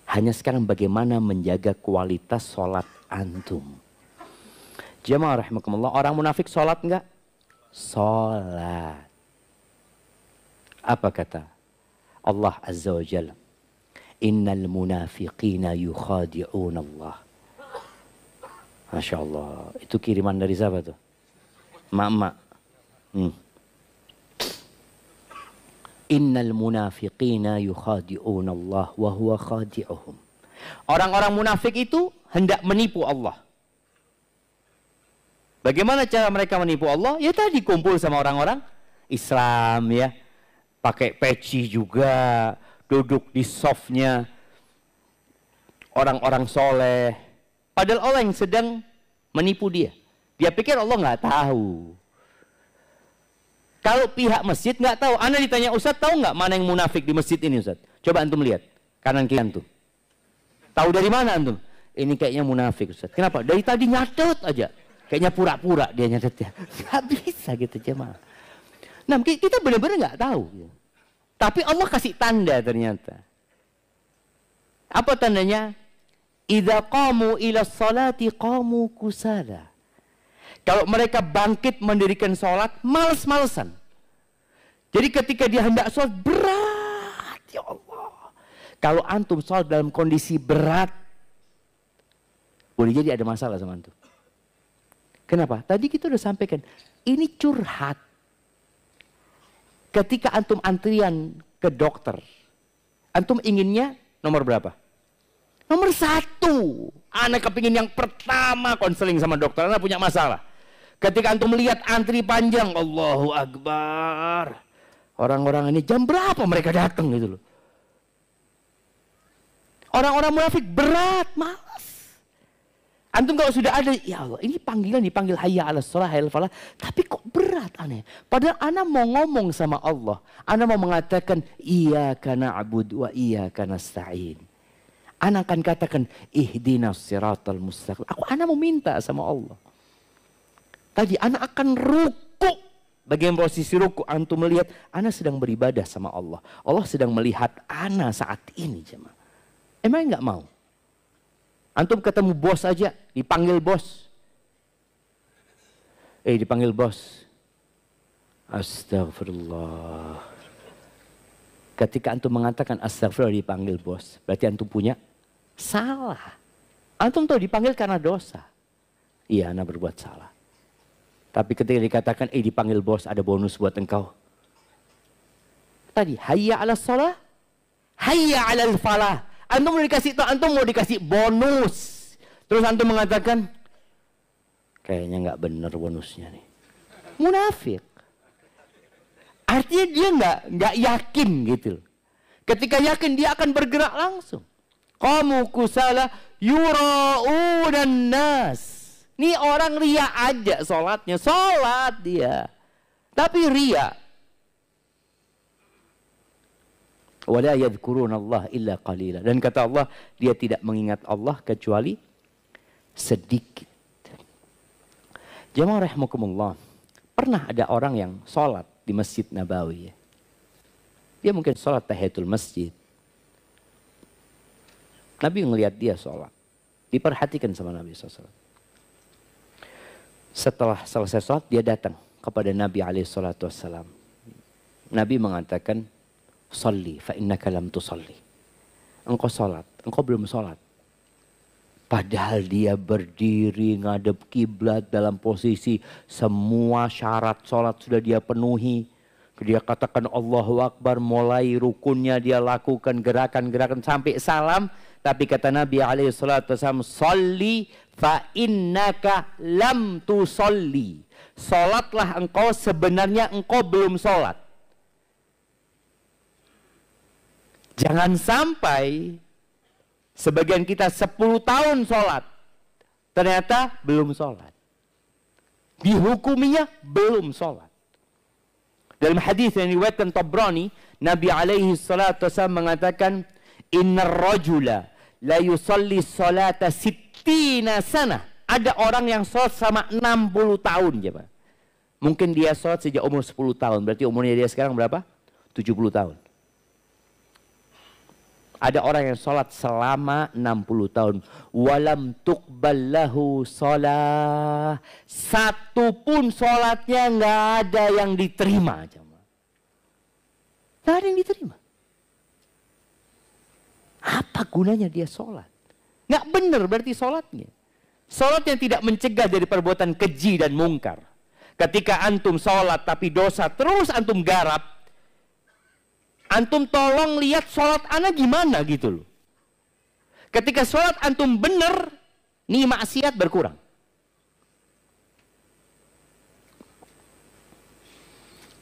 Hanya sekarang bagaimana menjaga kualitas sholat antum. Jamaah rahimakumullah, orang munafik sholat enggak? Sholat. Apa kata Allah Azza wa Jalla? Innal munafiqina yukhadi'un Allah. Masya Allah. Itu kiriman dari siapa tuh? Mak-mak. Innal munafiqina yukhadi'un Allah wa huwa khadi'uhum. Orang-orang munafik itu hendak menipu Allah. Bagaimana cara mereka menipu Allah? Ya tadi kumpul sama orang-orang Islam ya. Pakai peci juga. Duduk di softnya orang-orang soleh. Padahal Allah yang sedang menipu dia. Dia pikir Allah nggak tahu. Kalau pihak masjid nggak tahu. Anda ditanya, Ustaz tahu nggak mana yang munafik di masjid ini Ustaz? Coba antum lihat. Kanan kiri antum. Tahu dari mana antum? Ini kayaknya munafik Ustaz. Kenapa? Dari tadi nyatet aja. Kayaknya pura-pura dia nyatetnya. Nggak bisa gitu jemaah. Nah kita benar-benar nggak tahu. Tapi Allah kasih tanda ternyata. Apa tandanya? Idza qamu ila sholati qamu kusala. Kalau mereka bangkit mendirikan sholat, males-malesan. Jadi ketika dia hendak sholat, berat. Ya Allah. Kalau antum sholat dalam kondisi berat, boleh jadi ada masalah sama antum. Kenapa? Tadi kita udah sampaikan, ini curhat. Ketika antum antrian ke dokter, antum inginnya nomor berapa? Nomor 1. Anak kepingin yang pertama konseling sama dokter, anak punya masalah. Ketika antum melihat antri panjang, Allahu Akbar. Orang-orang ini jam berapa mereka datang gitu loh. Orang-orang munafik berat, malas. Antum kalau sudah ada, ya Allah, ini panggilan dipanggil hayya 'alas shalah, hayya 'alal falah, tapi kok berat aneh. Padahal ana mau ngomong sama Allah. Ana mau mengatakan iyyaka na'budu wa iyyaka nasta'in. Ana akan katakan ihdinas siratal mustaqim. Ana mau minta sama Allah. Tadi ana akan ruku. Bagian posisi ruku antum melihat ana sedang beribadah sama Allah. Allah sedang melihat ana saat ini, jemaah. Emang enggak mau? Antum ketemu bos aja, dipanggil bos. Dipanggil bos. Astagfirullah. Ketika antum mengatakan astagfirullah dipanggil bos, berarti antum punya salah. Antum tahu dipanggil karena dosa. Iya, ana berbuat salah. Tapi ketika dikatakan, dipanggil bos, ada bonus buat engkau. Tadi, hayya 'alas shalah, hayya 'alal falah. Antum mau dikasih tahu, antum mau dikasih bonus. Terus antum mengatakan, kayaknya nggak bener bonusnya nih. Munafik. Artinya dia nggak yakin gitu. Ketika yakin dia akan bergerak langsung. Qamu kusala yura'unan nas. Nih orang ria aja sholatnya, sholat dia. Tapi ria. Wala yadhkuruna Allah illa qalila. Dan kata Allah, dia tidak mengingat Allah kecuali sedikit. Jamaah rahimakumullah. Pernah ada orang yang sholat di Masjid Nabawi. Dia mungkin sholat tahiyatul masjid. Nabi ngelihat dia sholat. Diperhatikan sama Nabi SAW. Setelah selesai sholat, dia datang kepada Nabi SAW. Nabi mengatakan, Salli fa innaka lam tusalli. Engkau sholat, engkau belum sholat. Padahal dia berdiri ngadep kiblat dalam posisi semua syarat sholat sudah dia penuhi. Dia katakan Allahu Akbar, mulai rukunnya dia lakukan gerakan-gerakan sampai salam. Tapi kata Nabi SAW, Salli fa innaka lam tusalli. Sholatlah engkau, sebenarnya engkau belum sholat. Jangan sampai sebagian kita 10 tahun sholat, ternyata belum sholat. Dihukuminya belum sholat. Dalam hadis yang diriwayatkan Tabrani, Nabi SAW mengatakan, Innar rajula la yusalli salata 60 sana. Ada orang yang sholat sama 60 tahun. Jemaah. Mungkin dia sholat sejak umur 10 tahun. Berarti umurnya dia sekarang berapa? 70 tahun. Ada orang yang sholat selama 60 tahun. Walam tuqballahu sholah. Satu pun sholatnya nggak ada yang diterima. Nggak ada yang diterima. Apa gunanya dia sholat? Nggak benar berarti sholatnya. Sholat yang tidak mencegah dari perbuatan keji dan mungkar. Ketika antum sholat tapi dosa terus antum garap. Antum tolong lihat sholat anak gimana gitu loh. Ketika sholat antum bener, nih maksiat berkurang.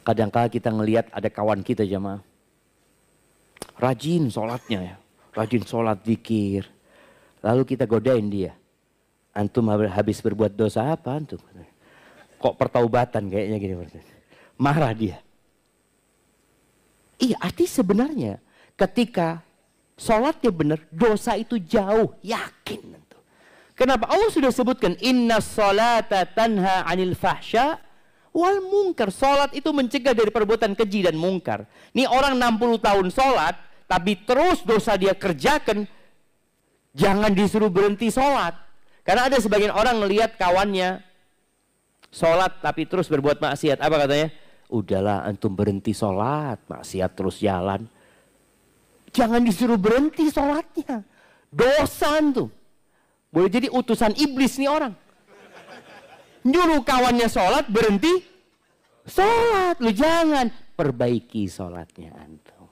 Kadang-kala kita ngelihat ada kawan kita jamaah. Rajin sholatnya ya. Rajin sholat zikir. Lalu kita godain dia. Antum habis berbuat dosa apa antum? Kok pertaubatan kayaknya gini. Marah dia. Iya, arti sebenarnya ketika sholatnya benar, dosa itu jauh, yakin. Kenapa? Allah sudah sebutkan, Inna sholata tanha anil fahsya wal munkar. Sholat itu mencegah dari perbuatan keji dan mungkar. Ini orang 60 tahun sholat, tapi terus dosa dia kerjakan, jangan disuruh berhenti sholat. Karena ada sebagian orang melihat kawannya sholat, tapi terus berbuat maksiat. Apa katanya? Udahlah antum berhenti sholat, maksiat terus jalan. Jangan disuruh berhenti sholatnya. Dosa antum. Boleh jadi utusan iblis nih orang. Nyuruh kawannya sholat, berhenti sholat. Lu jangan. Perbaiki sholatnya antum.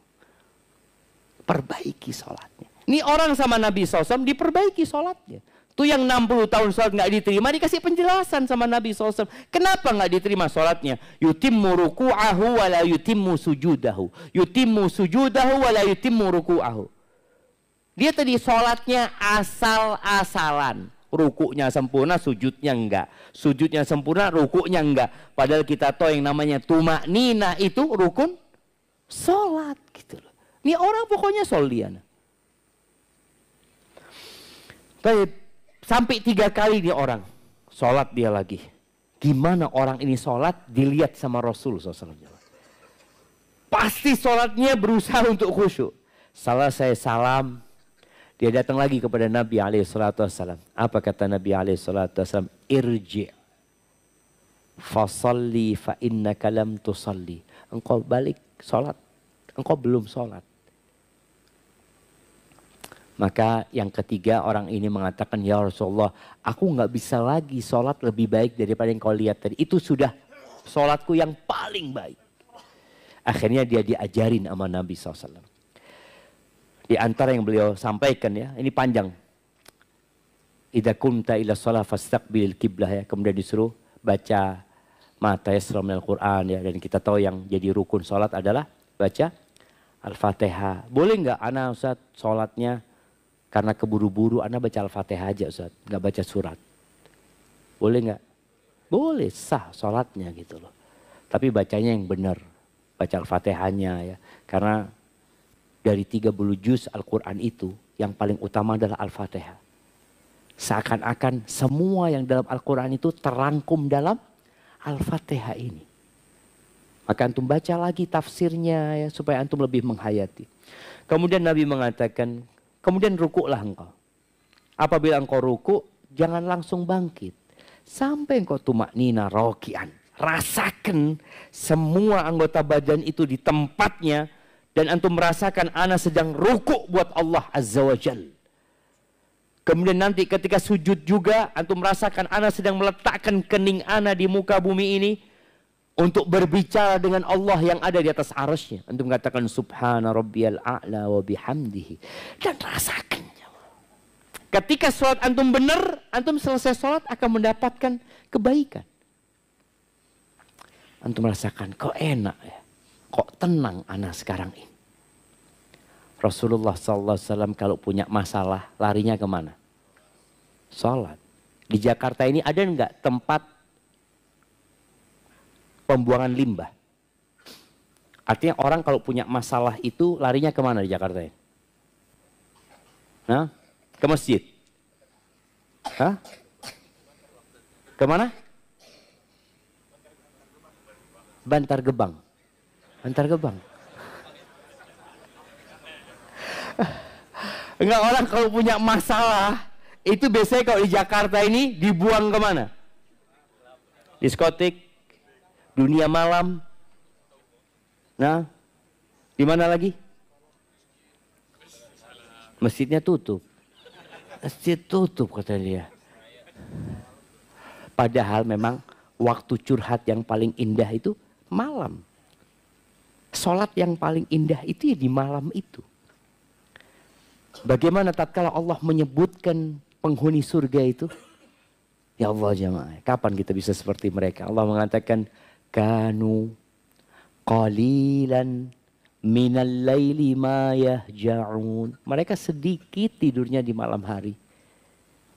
Perbaiki sholatnya. Ini orang sama Nabi SAW diperbaiki sholatnya. Tuh yang 60 tahun sholat nggak diterima, dikasih penjelasan sama Nabi SAW. Kenapa nggak diterima sholatnya? Yutimmu ruku'ahu wa la yutimmu sujudahu. Yutimmu sujudahu wa la yutimmu ruku'ahu. Dia tadi sholatnya asal-asalan. rukuknya sempurna, sujudnya enggak. Sujudnya sempurna, rukuknya enggak. Padahal kita tahu yang namanya tumakninah itu rukun sholat gitu loh. Ini orang pokoknya solian. Baik, sampai 3 kali nih orang sholat dia lagi. Gimana orang ini sholat dilihat sama Rasul SAW. Pasti sholatnya berusaha untuk khusyuk. Salah saya salam, dia datang lagi kepada Nabi SAW. Apa kata Nabi SAW? Irji' fasalli fa innaka lam tusalli. Engkau balik sholat, engkau belum sholat. Maka yang ketiga orang ini mengatakan, ya Rasulullah, aku nggak bisa lagi sholat lebih baik daripada yang kau lihat tadi. Itu sudah sholatku yang paling baik. Akhirnya dia diajarin sama Nabi SAW. Di antara yang beliau sampaikan ya, ini panjang. Idza kunta ila shalah fastaqbilil qiblah ya. Kemudian disuruh baca ma tayassara minal Qur'an ya. Dan kita tahu yang jadi rukun sholat adalah baca Al-Fatihah. Boleh nggak ana Ustaz sholatnya karena keburu-buru ana baca Al-Fatihah aja Ustaz, nggak baca surat? Boleh nggak? Boleh, sah sholatnya gitu loh. Tapi bacanya yang benar, baca Al-Fatihahnya ya. Karena dari 30 juz Al-Quran itu yang paling utama adalah Al-Fatihah. Seakan-akan semua yang dalam Al-Quran itu terangkum dalam Al-Fatihah ini. Maka antum baca lagi tafsirnya ya, supaya antum lebih menghayati. Kemudian Nabi mengatakan, kemudian rukuklah engkau. Apabila engkau rukuk, jangan langsung bangkit. Sampai engkau tumaknina rokian. Rasakan semua anggota badan itu di tempatnya. Dan antum merasakan ana sedang rukuk buat Allah Azza wa Jal. Kemudian nanti ketika sujud juga antum merasakan ana sedang meletakkan kening ana di muka bumi ini untuk berbicara dengan Allah yang ada di atas arasnya. Antum katakan subhana rabbiyal a'la wa bihamdihi. Dan rasakan. Ketika sholat antum benar, antum selesai sholat akan mendapatkan kebaikan. Antum merasakan kok enak ya. Kok tenang ana sekarang ini. Rasulullah SAW kalau punya masalah larinya kemana? Sholat. Di Jakarta ini ada enggak tempat pembuangan limbah? Artinya orang kalau punya masalah itu larinya kemana di Jakarta ini? Hah? Ke masjid? Hah? Kemana? Bantar Gebang. Bantar Gebang. Enggak, orang kalau punya masalah itu biasanya kalau di Jakarta ini dibuang kemana? Diskotik, dunia malam. Nah, di mana lagi? Masjidnya tutup. Masjid tutup kata dia. Padahal memang waktu curhat yang paling indah itu malam. Sholat yang paling indah itu ya di malam itu. Bagaimana tatkala Allah menyebutkan penghuni surga itu? Ya Allah jamaah, kapan kita bisa seperti mereka? Allah mengatakan, kanu qalilan minal laili ma yahja'un. Mereka sedikit tidurnya di malam hari.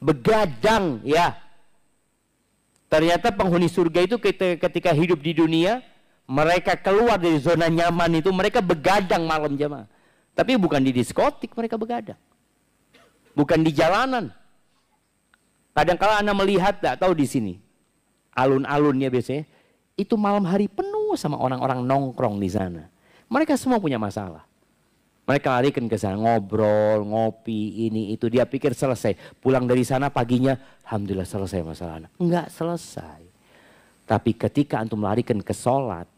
Begadang ya. Ternyata penghuni surga itu ketika hidup di dunia, mereka keluar dari zona nyaman itu, mereka begadang malam jamaah. Tapi bukan di diskotik mereka begadang. Bukan di jalanan. Kadang-kala Anda melihat, tak tahu di sini. Alun-alunnya biasanya, itu malam hari penuh sama orang-orang nongkrong di sana. Mereka semua punya masalah. Mereka larikan ke sana, ngobrol, ngopi, ini, itu. Dia pikir selesai. Pulang dari sana paginya, alhamdulillah selesai masalahnya. Enggak selesai. Tapi ketika antum larikan ke sholat,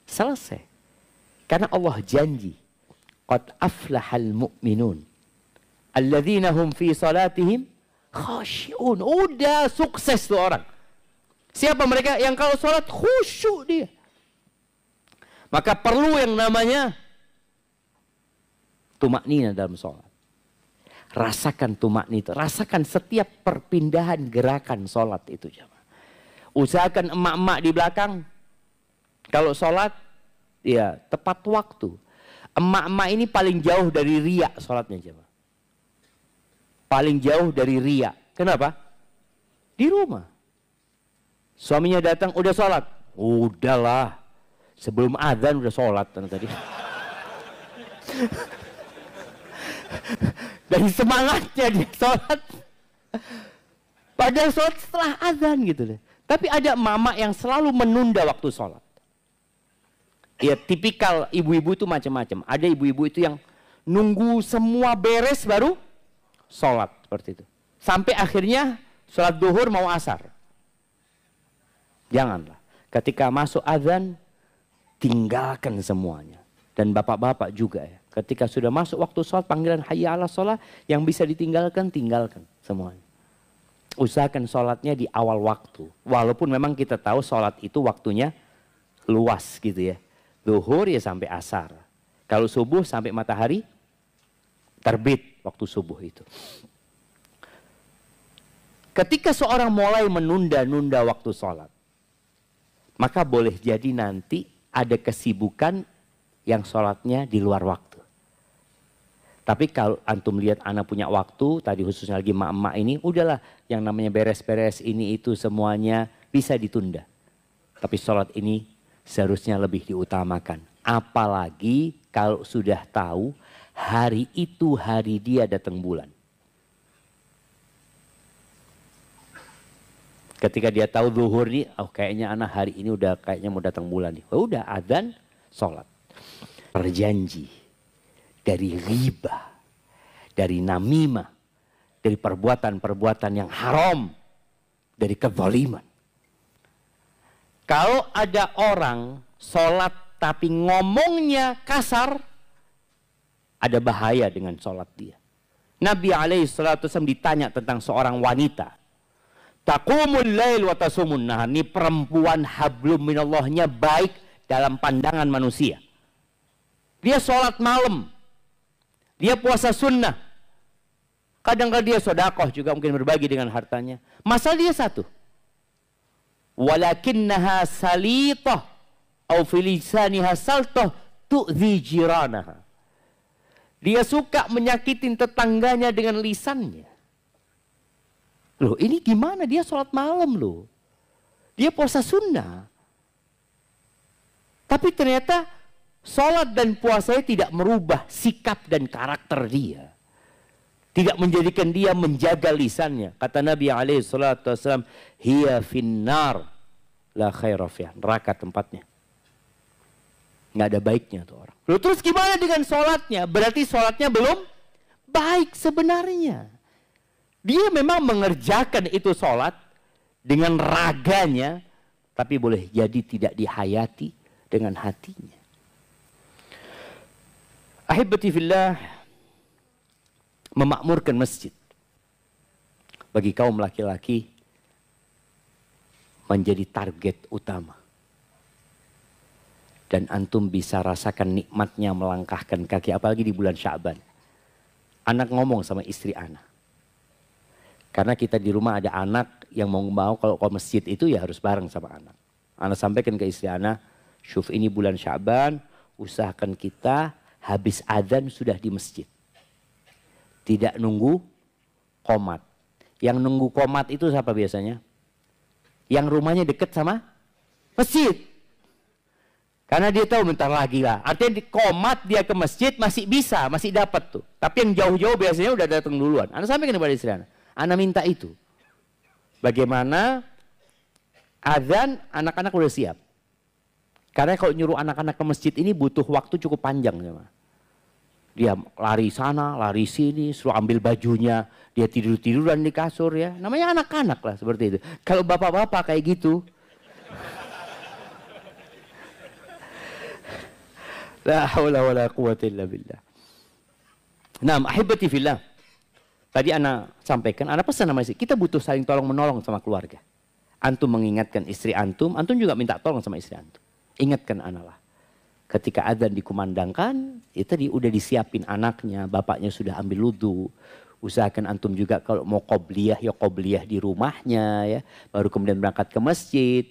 selesai. Karena Allah janji. Qad aflahal mu'minun. Alladzina hum fi salatihim khashi'un. Udah sukses tuh orang. Siapa mereka? Yang kalau sholat khusyuk dia. Maka perlu yang namanya tumaknina dalam sholat. Rasakan tumaknina. Rasakan setiap perpindahan gerakan sholat itu. Usahakan emak-emak di belakang. Kalau sholat, ya tepat waktu. Emak-emak ini paling jauh dari riya sholatnya. Paling jauh dari riya. Kenapa? Di rumah. Suaminya datang, udah sholat. Udahlah, sebelum adzan udah sholat tadi. Dari semangatnya dia sholat. Padahal sholat setelah adzan gitu deh. Tapi ada mama yang selalu menunda waktu sholat. Ya tipikal ibu-ibu itu macam-macam. Ada ibu-ibu itu yang nunggu semua beres baru sholat seperti itu. Sampai akhirnya sholat duhur mau asar. Janganlah. Ketika masuk adzan, tinggalkan semuanya. Dan bapak-bapak juga ya. Ketika sudah masuk waktu sholat, panggilan hayya ala sholat, yang bisa ditinggalkan, tinggalkan semuanya. Usahakan sholatnya di awal waktu. Walaupun memang kita tahu sholat itu waktunya luas gitu ya. Zuhur ya sampai asar. Kalau subuh sampai matahari terbit waktu subuh itu. Ketika seorang mulai menunda-nunda waktu sholat, maka boleh jadi nanti ada kesibukan yang sholatnya di luar waktu. Tapi kalau antum lihat anak punya waktu, tadi khususnya lagi emak-emak ini, udahlah yang namanya beres-beres ini itu semuanya bisa ditunda. Tapi sholat ini seharusnya lebih diutamakan. Apalagi kalau sudah tahu hari itu hari dia datang bulan. Ketika dia tahu zuhur nih, oh kayaknya anak hari ini udah kayaknya mau datang bulan nih. Oh, udah adzan, sholat. Berjanji dari riba, dari namimah, dari perbuatan-perbuatan yang haram, dari kezaliman. Kalau ada orang sholat tapi ngomongnya kasar, ada bahaya dengan sholat dia. Nabi SAW ditanya tentang seorang wanita. Taqumul lail wa tasumun nahar. Ini perempuan hablum minallahnya baik dalam pandangan manusia. Dia sholat malam. Dia puasa sunnah. Kadang-kadang dia sedekah juga mungkin berbagi dengan hartanya. Masalah dia satu. Walakinnaha salitah au filisaniha saltah tu'zi jiranaha. Dia suka menyakitin tetangganya dengan lisannya. Loh ini gimana dia sholat malam loh. Dia puasa sunnah. Tapi ternyata sholat dan puasanya tidak merubah sikap dan karakter dia. Tidak menjadikan dia menjaga lisannya. Kata Nabi SAW, hiya finnar la khaira fiha. Neraka tempatnya. Nggak ada baiknya tuh orang. Loh, terus gimana dengan sholatnya? Berarti sholatnya belum baik sebenarnya. Dia memang mengerjakan itu sholat dengan raganya, tapi boleh jadi tidak dihayati dengan hatinya. Ahibati fillah, memakmurkan masjid bagi kaum laki-laki menjadi target utama. Dan antum bisa rasakan nikmatnya melangkahkan kaki, apalagi di bulan Sya'ban. Anak ngomong sama istri anak. Karena kita di rumah ada anak yang mau kalau ke masjid itu ya harus bareng sama anak. Anak sampaikan ke istri anak, syuf ini bulan Sya'ban, usahakan kita habis adzan sudah di masjid. Tidak nunggu qomat. Yang nunggu qomat itu siapa biasanya? Yang rumahnya dekat sama masjid. Karena dia tahu bentar lagi lah. Artinya di qomat dia ke masjid masih bisa, masih dapat tuh. Tapi yang jauh-jauh biasanya udah datang duluan. Anak sampaikan kepada istri anak. Anak minta itu. Bagaimana azan anak-anak udah siap. Karena kalau nyuruh anak-anak ke masjid ini butuh waktu cukup panjang. Dia lari sana, lari sini, suruh ambil bajunya. Dia tidur-tiduran di kasur ya. Namanya anak-anak lah seperti itu. Kalau bapak-bapak kayak gitu. La haula wala quwwata illa billah. Naam, ahibati fillah. Tadi anak sampaikan, anak pesan sama istri, kita butuh saling tolong menolong sama keluarga. Antum mengingatkan istri antum juga minta tolong sama istri antum. Ingatkan anak lah. Ketika adzan dikumandangkan, itu tadi udah disiapin anaknya, bapaknya sudah ambil wudu. Usahakan antum juga kalau mau qobliyah ya qobliyah di rumahnya ya, baru kemudian berangkat ke masjid.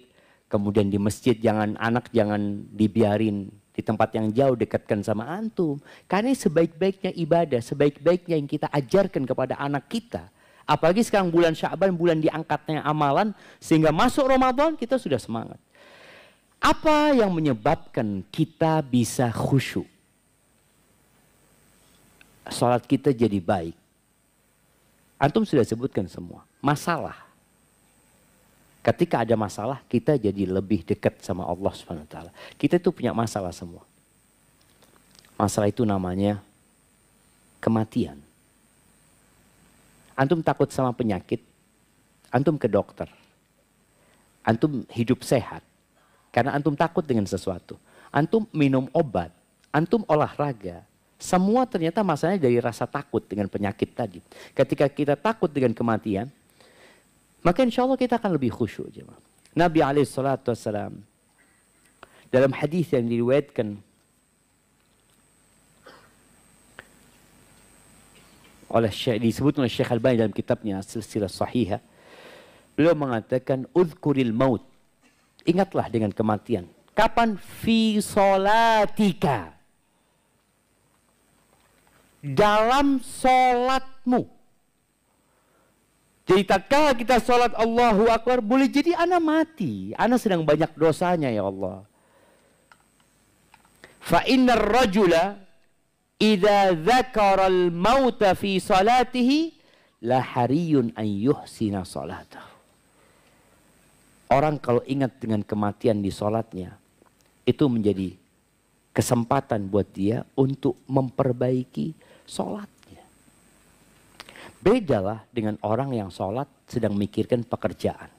Kemudian di masjid anak jangan dibiarin di tempat yang jauh, dekatkan sama antum. Karena sebaik-baiknya ibadah, sebaik-baiknya yang kita ajarkan kepada anak kita Apalagi sekarang bulan Sya'ban, bulan diangkatnya amalan, sehingga masuk Ramadan kita sudah semangat. Apa yang menyebabkan kita bisa khusyuk? Salat kita jadi baik. Antum sudah sebutkan semua. Masalah. Ketika ada masalah, kita jadi lebih dekat sama Allah SWT. Kita itu punya masalah semua. Masalah itu namanya kematian. Antum takut sama penyakit, antum ke dokter. Antum hidup sehat, karena antum takut dengan sesuatu. Antum minum obat, antum olahraga. Semua ternyata masalahnya dari rasa takut dengan penyakit tadi. Ketika kita takut dengan kematian, maka insya Allah kita akan lebih khusyuk. Nabi SAW dalam hadis yang diriwayatkan oleh disebut oleh Syekh Al-Albani dalam kitabnya Silsilah Sahihah, beliau mengatakan udhkuril maut, ingatlah dengan kematian. Kapan? Fi salatika, dalam solatmu. Jadi tatkala kita solat Allahu Akbar, boleh jadi ana mati, ana sedang banyak dosanya ya Allah. Fa innar rajula idza dzakara al-mauta fi salatihi la hariyun an yuhsina salatahu. Orang kalau ingat dengan kematian di salatnya, itu menjadi kesempatan buat dia untuk memperbaiki salatnya. Bedalah dengan orang yang salat sedang mikirkan pekerjaan.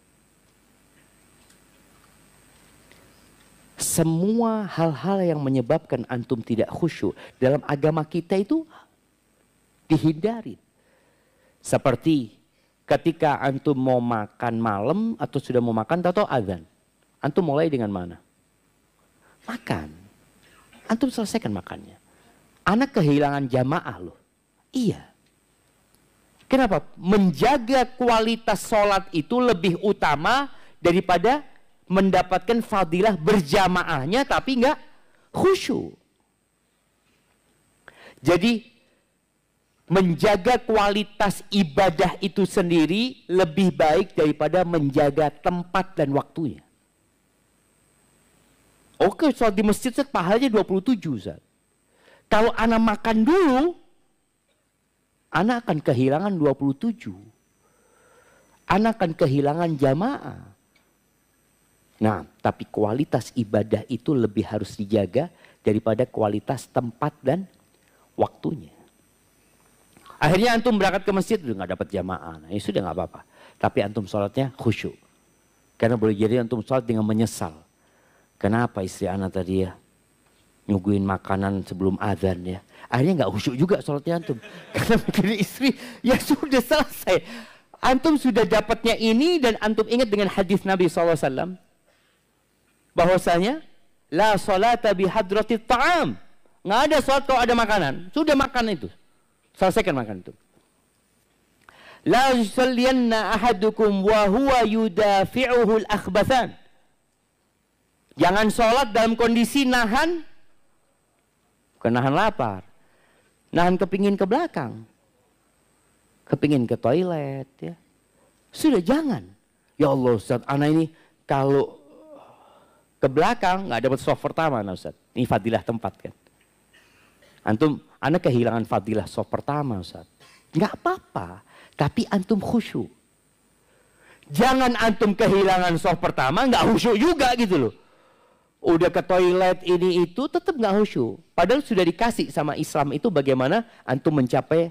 Semua hal-hal yang menyebabkan antum tidak khusyuk dalam agama kita itu dihindari. Seperti ketika antum mau makan malam atau sudah mau makan, tahu azan. Antum mulai dengan mana? Makan. Antum selesaikan makannya. Anak kehilangan jamaah loh. Iya. Kenapa? Menjaga kualitas sholat itu lebih utama daripada mendapatkan fadilah berjamaahnya tapi nggak khusyuk. Jadi menjaga kualitas ibadah itu sendiri lebih baik daripada menjaga tempat dan waktunya. Oke, sholat di masjid pahalanya 27 Ustaz. Kalau anak makan dulu, anak akan kehilangan 27. Anak akan kehilangan jamaah. Nah, tapi kualitas ibadah itu lebih harus dijaga daripada kualitas tempat dan waktunya. Akhirnya antum berangkat ke masjid udah nggak dapat jamaah. Nah, ya sudah nggak apa-apa. Tapi antum sholatnya khusyuk. Karena boleh jadi antum sholat dengan menyesal. Kenapa istri anak tadi ya nyuguhin makanan sebelum azan ya. Akhirnya nggak khusyuk juga sholatnya antum. Karena mikirin istri, ya sudah selesai. Antum sudah dapatnya ini dan antum ingat dengan hadis Nabi SAW. Bahwasanya, la sholata bihadratit ta'am. Nggak ada sholat kalau ada makanan. Sudah makan itu. Selesaikan makan itu. La yusalliyanna ahadukum wa huwa yudafi'uhul akhbathan. Jangan sholat dalam kondisi nahan, bukan nahan lapar, nahan kepingin ke belakang, kepingin ke toilet, ya. Sudah jangan. Ya Allah Ustaz, anak ini kalau ke belakang nggak dapat soft pertama, nah Ustaz. Ini fadilah tempat kan. Antum, anak kehilangan fadilah soft pertama Ustaz. Nggak apa-apa, tapi antum khusyuk. Jangan antum kehilangan soft pertama nggak khusyuk juga gitu loh. Udah ke toilet ini itu tetap nggak khusyuk. Padahal sudah dikasih sama Islam itu bagaimana antum mencapai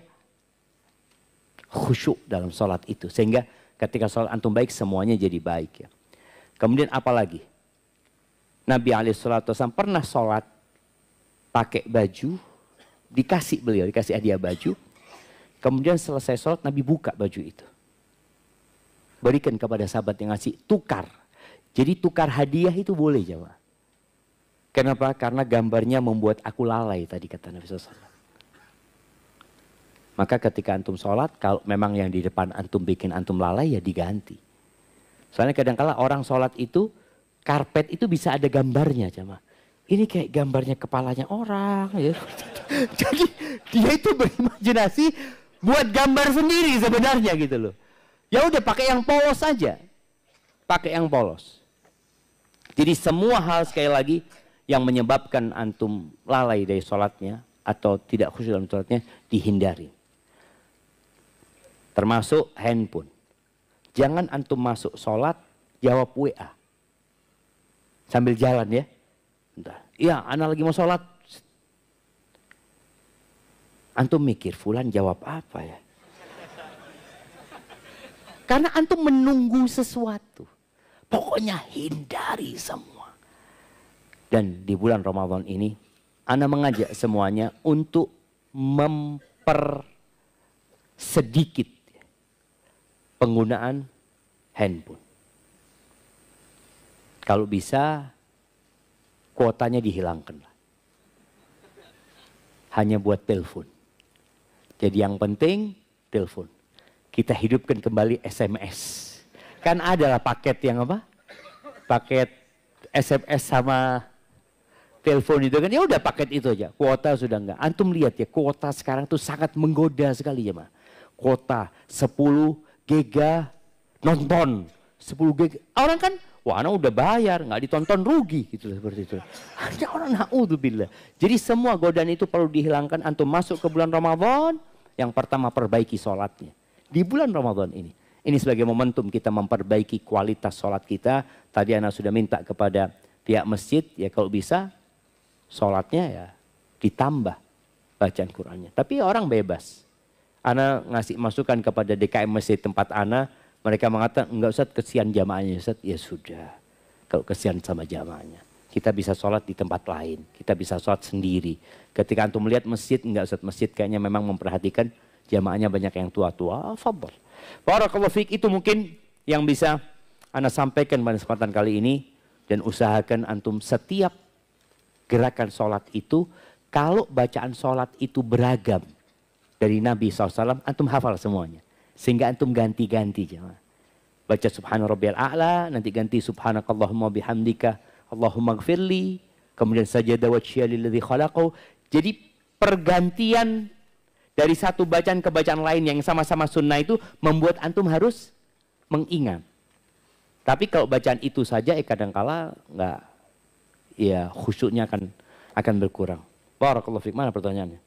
khusyuk dalam sholat itu. Sehingga ketika sholat antum baik semuanya jadi baik ya. Kemudian apa lagi? Nabi SAW pernah sholat pakai baju, dikasih hadiah baju. Kemudian selesai sholat Nabi buka baju itu. Berikan kepada sahabat yang ngasih, tukar. Jadi tukar hadiah itu boleh jemaah. Kenapa? Karena gambarnya membuat aku lalai tadi kata Nabi SAW. Maka ketika antum sholat, kalau memang yang di depan antum bikin antum lalai ya diganti. Soalnya kadang-kala orang sholat itu, karpet itu bisa ada gambarnya jemaah. Ini kayak gambarnya kepalanya orang. Ya. Jadi dia itu berimajinasi buat gambar sendiri sebenarnya gitu loh. Ya udah pakai yang polos aja. Pakai yang polos. Jadi semua hal sekali lagi yang menyebabkan antum lalai dari sholatnya atau tidak khusyuk dalam sholatnya dihindari. Termasuk handphone. Jangan antum masuk sholat jawab WA. Sambil jalan ya. Bentar. Iya, ana lagi mau sholat. Antum mikir, fulan jawab apa ya? Karena antum menunggu sesuatu. Pokoknya hindari semua. Dan di bulan Ramadan ini, ana mengajak semuanya untuk mempersedikit penggunaan handphone. Kalau bisa, kuotanya dihilangkan. Hanya buat telepon. Jadi yang penting, telepon. Kita hidupkan kembali SMS. Kan ada lah paket yang apa? Paket SMS sama telepon itu kan. Ya udah paket itu aja. Kuota sudah enggak. Antum lihat ya, kuota sekarang tuh sangat menggoda sekali ya, Mas. Kuota 10 giga nonton. 10 giga. Orang kan, wah anak udah bayar, nggak ditonton rugi gitu seperti itu. Ada orang naudzubillah. Jadi semua godaan itu perlu dihilangkan. Antum masuk ke bulan Ramadan, yang pertama perbaiki sholatnya. Di bulan Ramadan ini. Ini sebagai momentum kita memperbaiki kualitas sholat kita. Tadi anak sudah minta kepada pihak masjid, ya kalau bisa sholatnya ya ditambah bacaan Qur'annya. Tapi orang bebas. Anak ngasih masukan kepada DKM masjid tempat anak. Mereka mengatakan, enggak Ustaz, kesian jamaahnya Ustaz. Ya sudah, kalau kesian sama jamaahnya. Kita bisa sholat di tempat lain. Kita bisa sholat sendiri. Ketika antum melihat masjid, enggak Ustaz, masjid kayaknya memang memperhatikan jamaahnya banyak yang tua-tua. Fadhal. Barakallahu fiik, itu mungkin yang bisa ana sampaikan pada kesempatan kali ini. Dan usahakan antum setiap gerakan sholat itu, kalau bacaan sholat itu beragam dari Nabi SAW, antum hafal semuanya. Sehingga antum ganti-ganti jemaah. Baca subhana rabbiyal a'la, nanti ganti subhanakallahumma bihamdika, Allahumma gfirli, kemudian sajada wajhiya lilladzi khalaqahu. Jadi pergantian dari satu bacaan ke bacaan lain yang sama-sama sunnah itu membuat antum harus mengingat. Tapi kalau bacaan itu saja kadangkala enggak, ya khusyuknya akan berkurang. Barakallahu fiik. Mana pertanyaannya?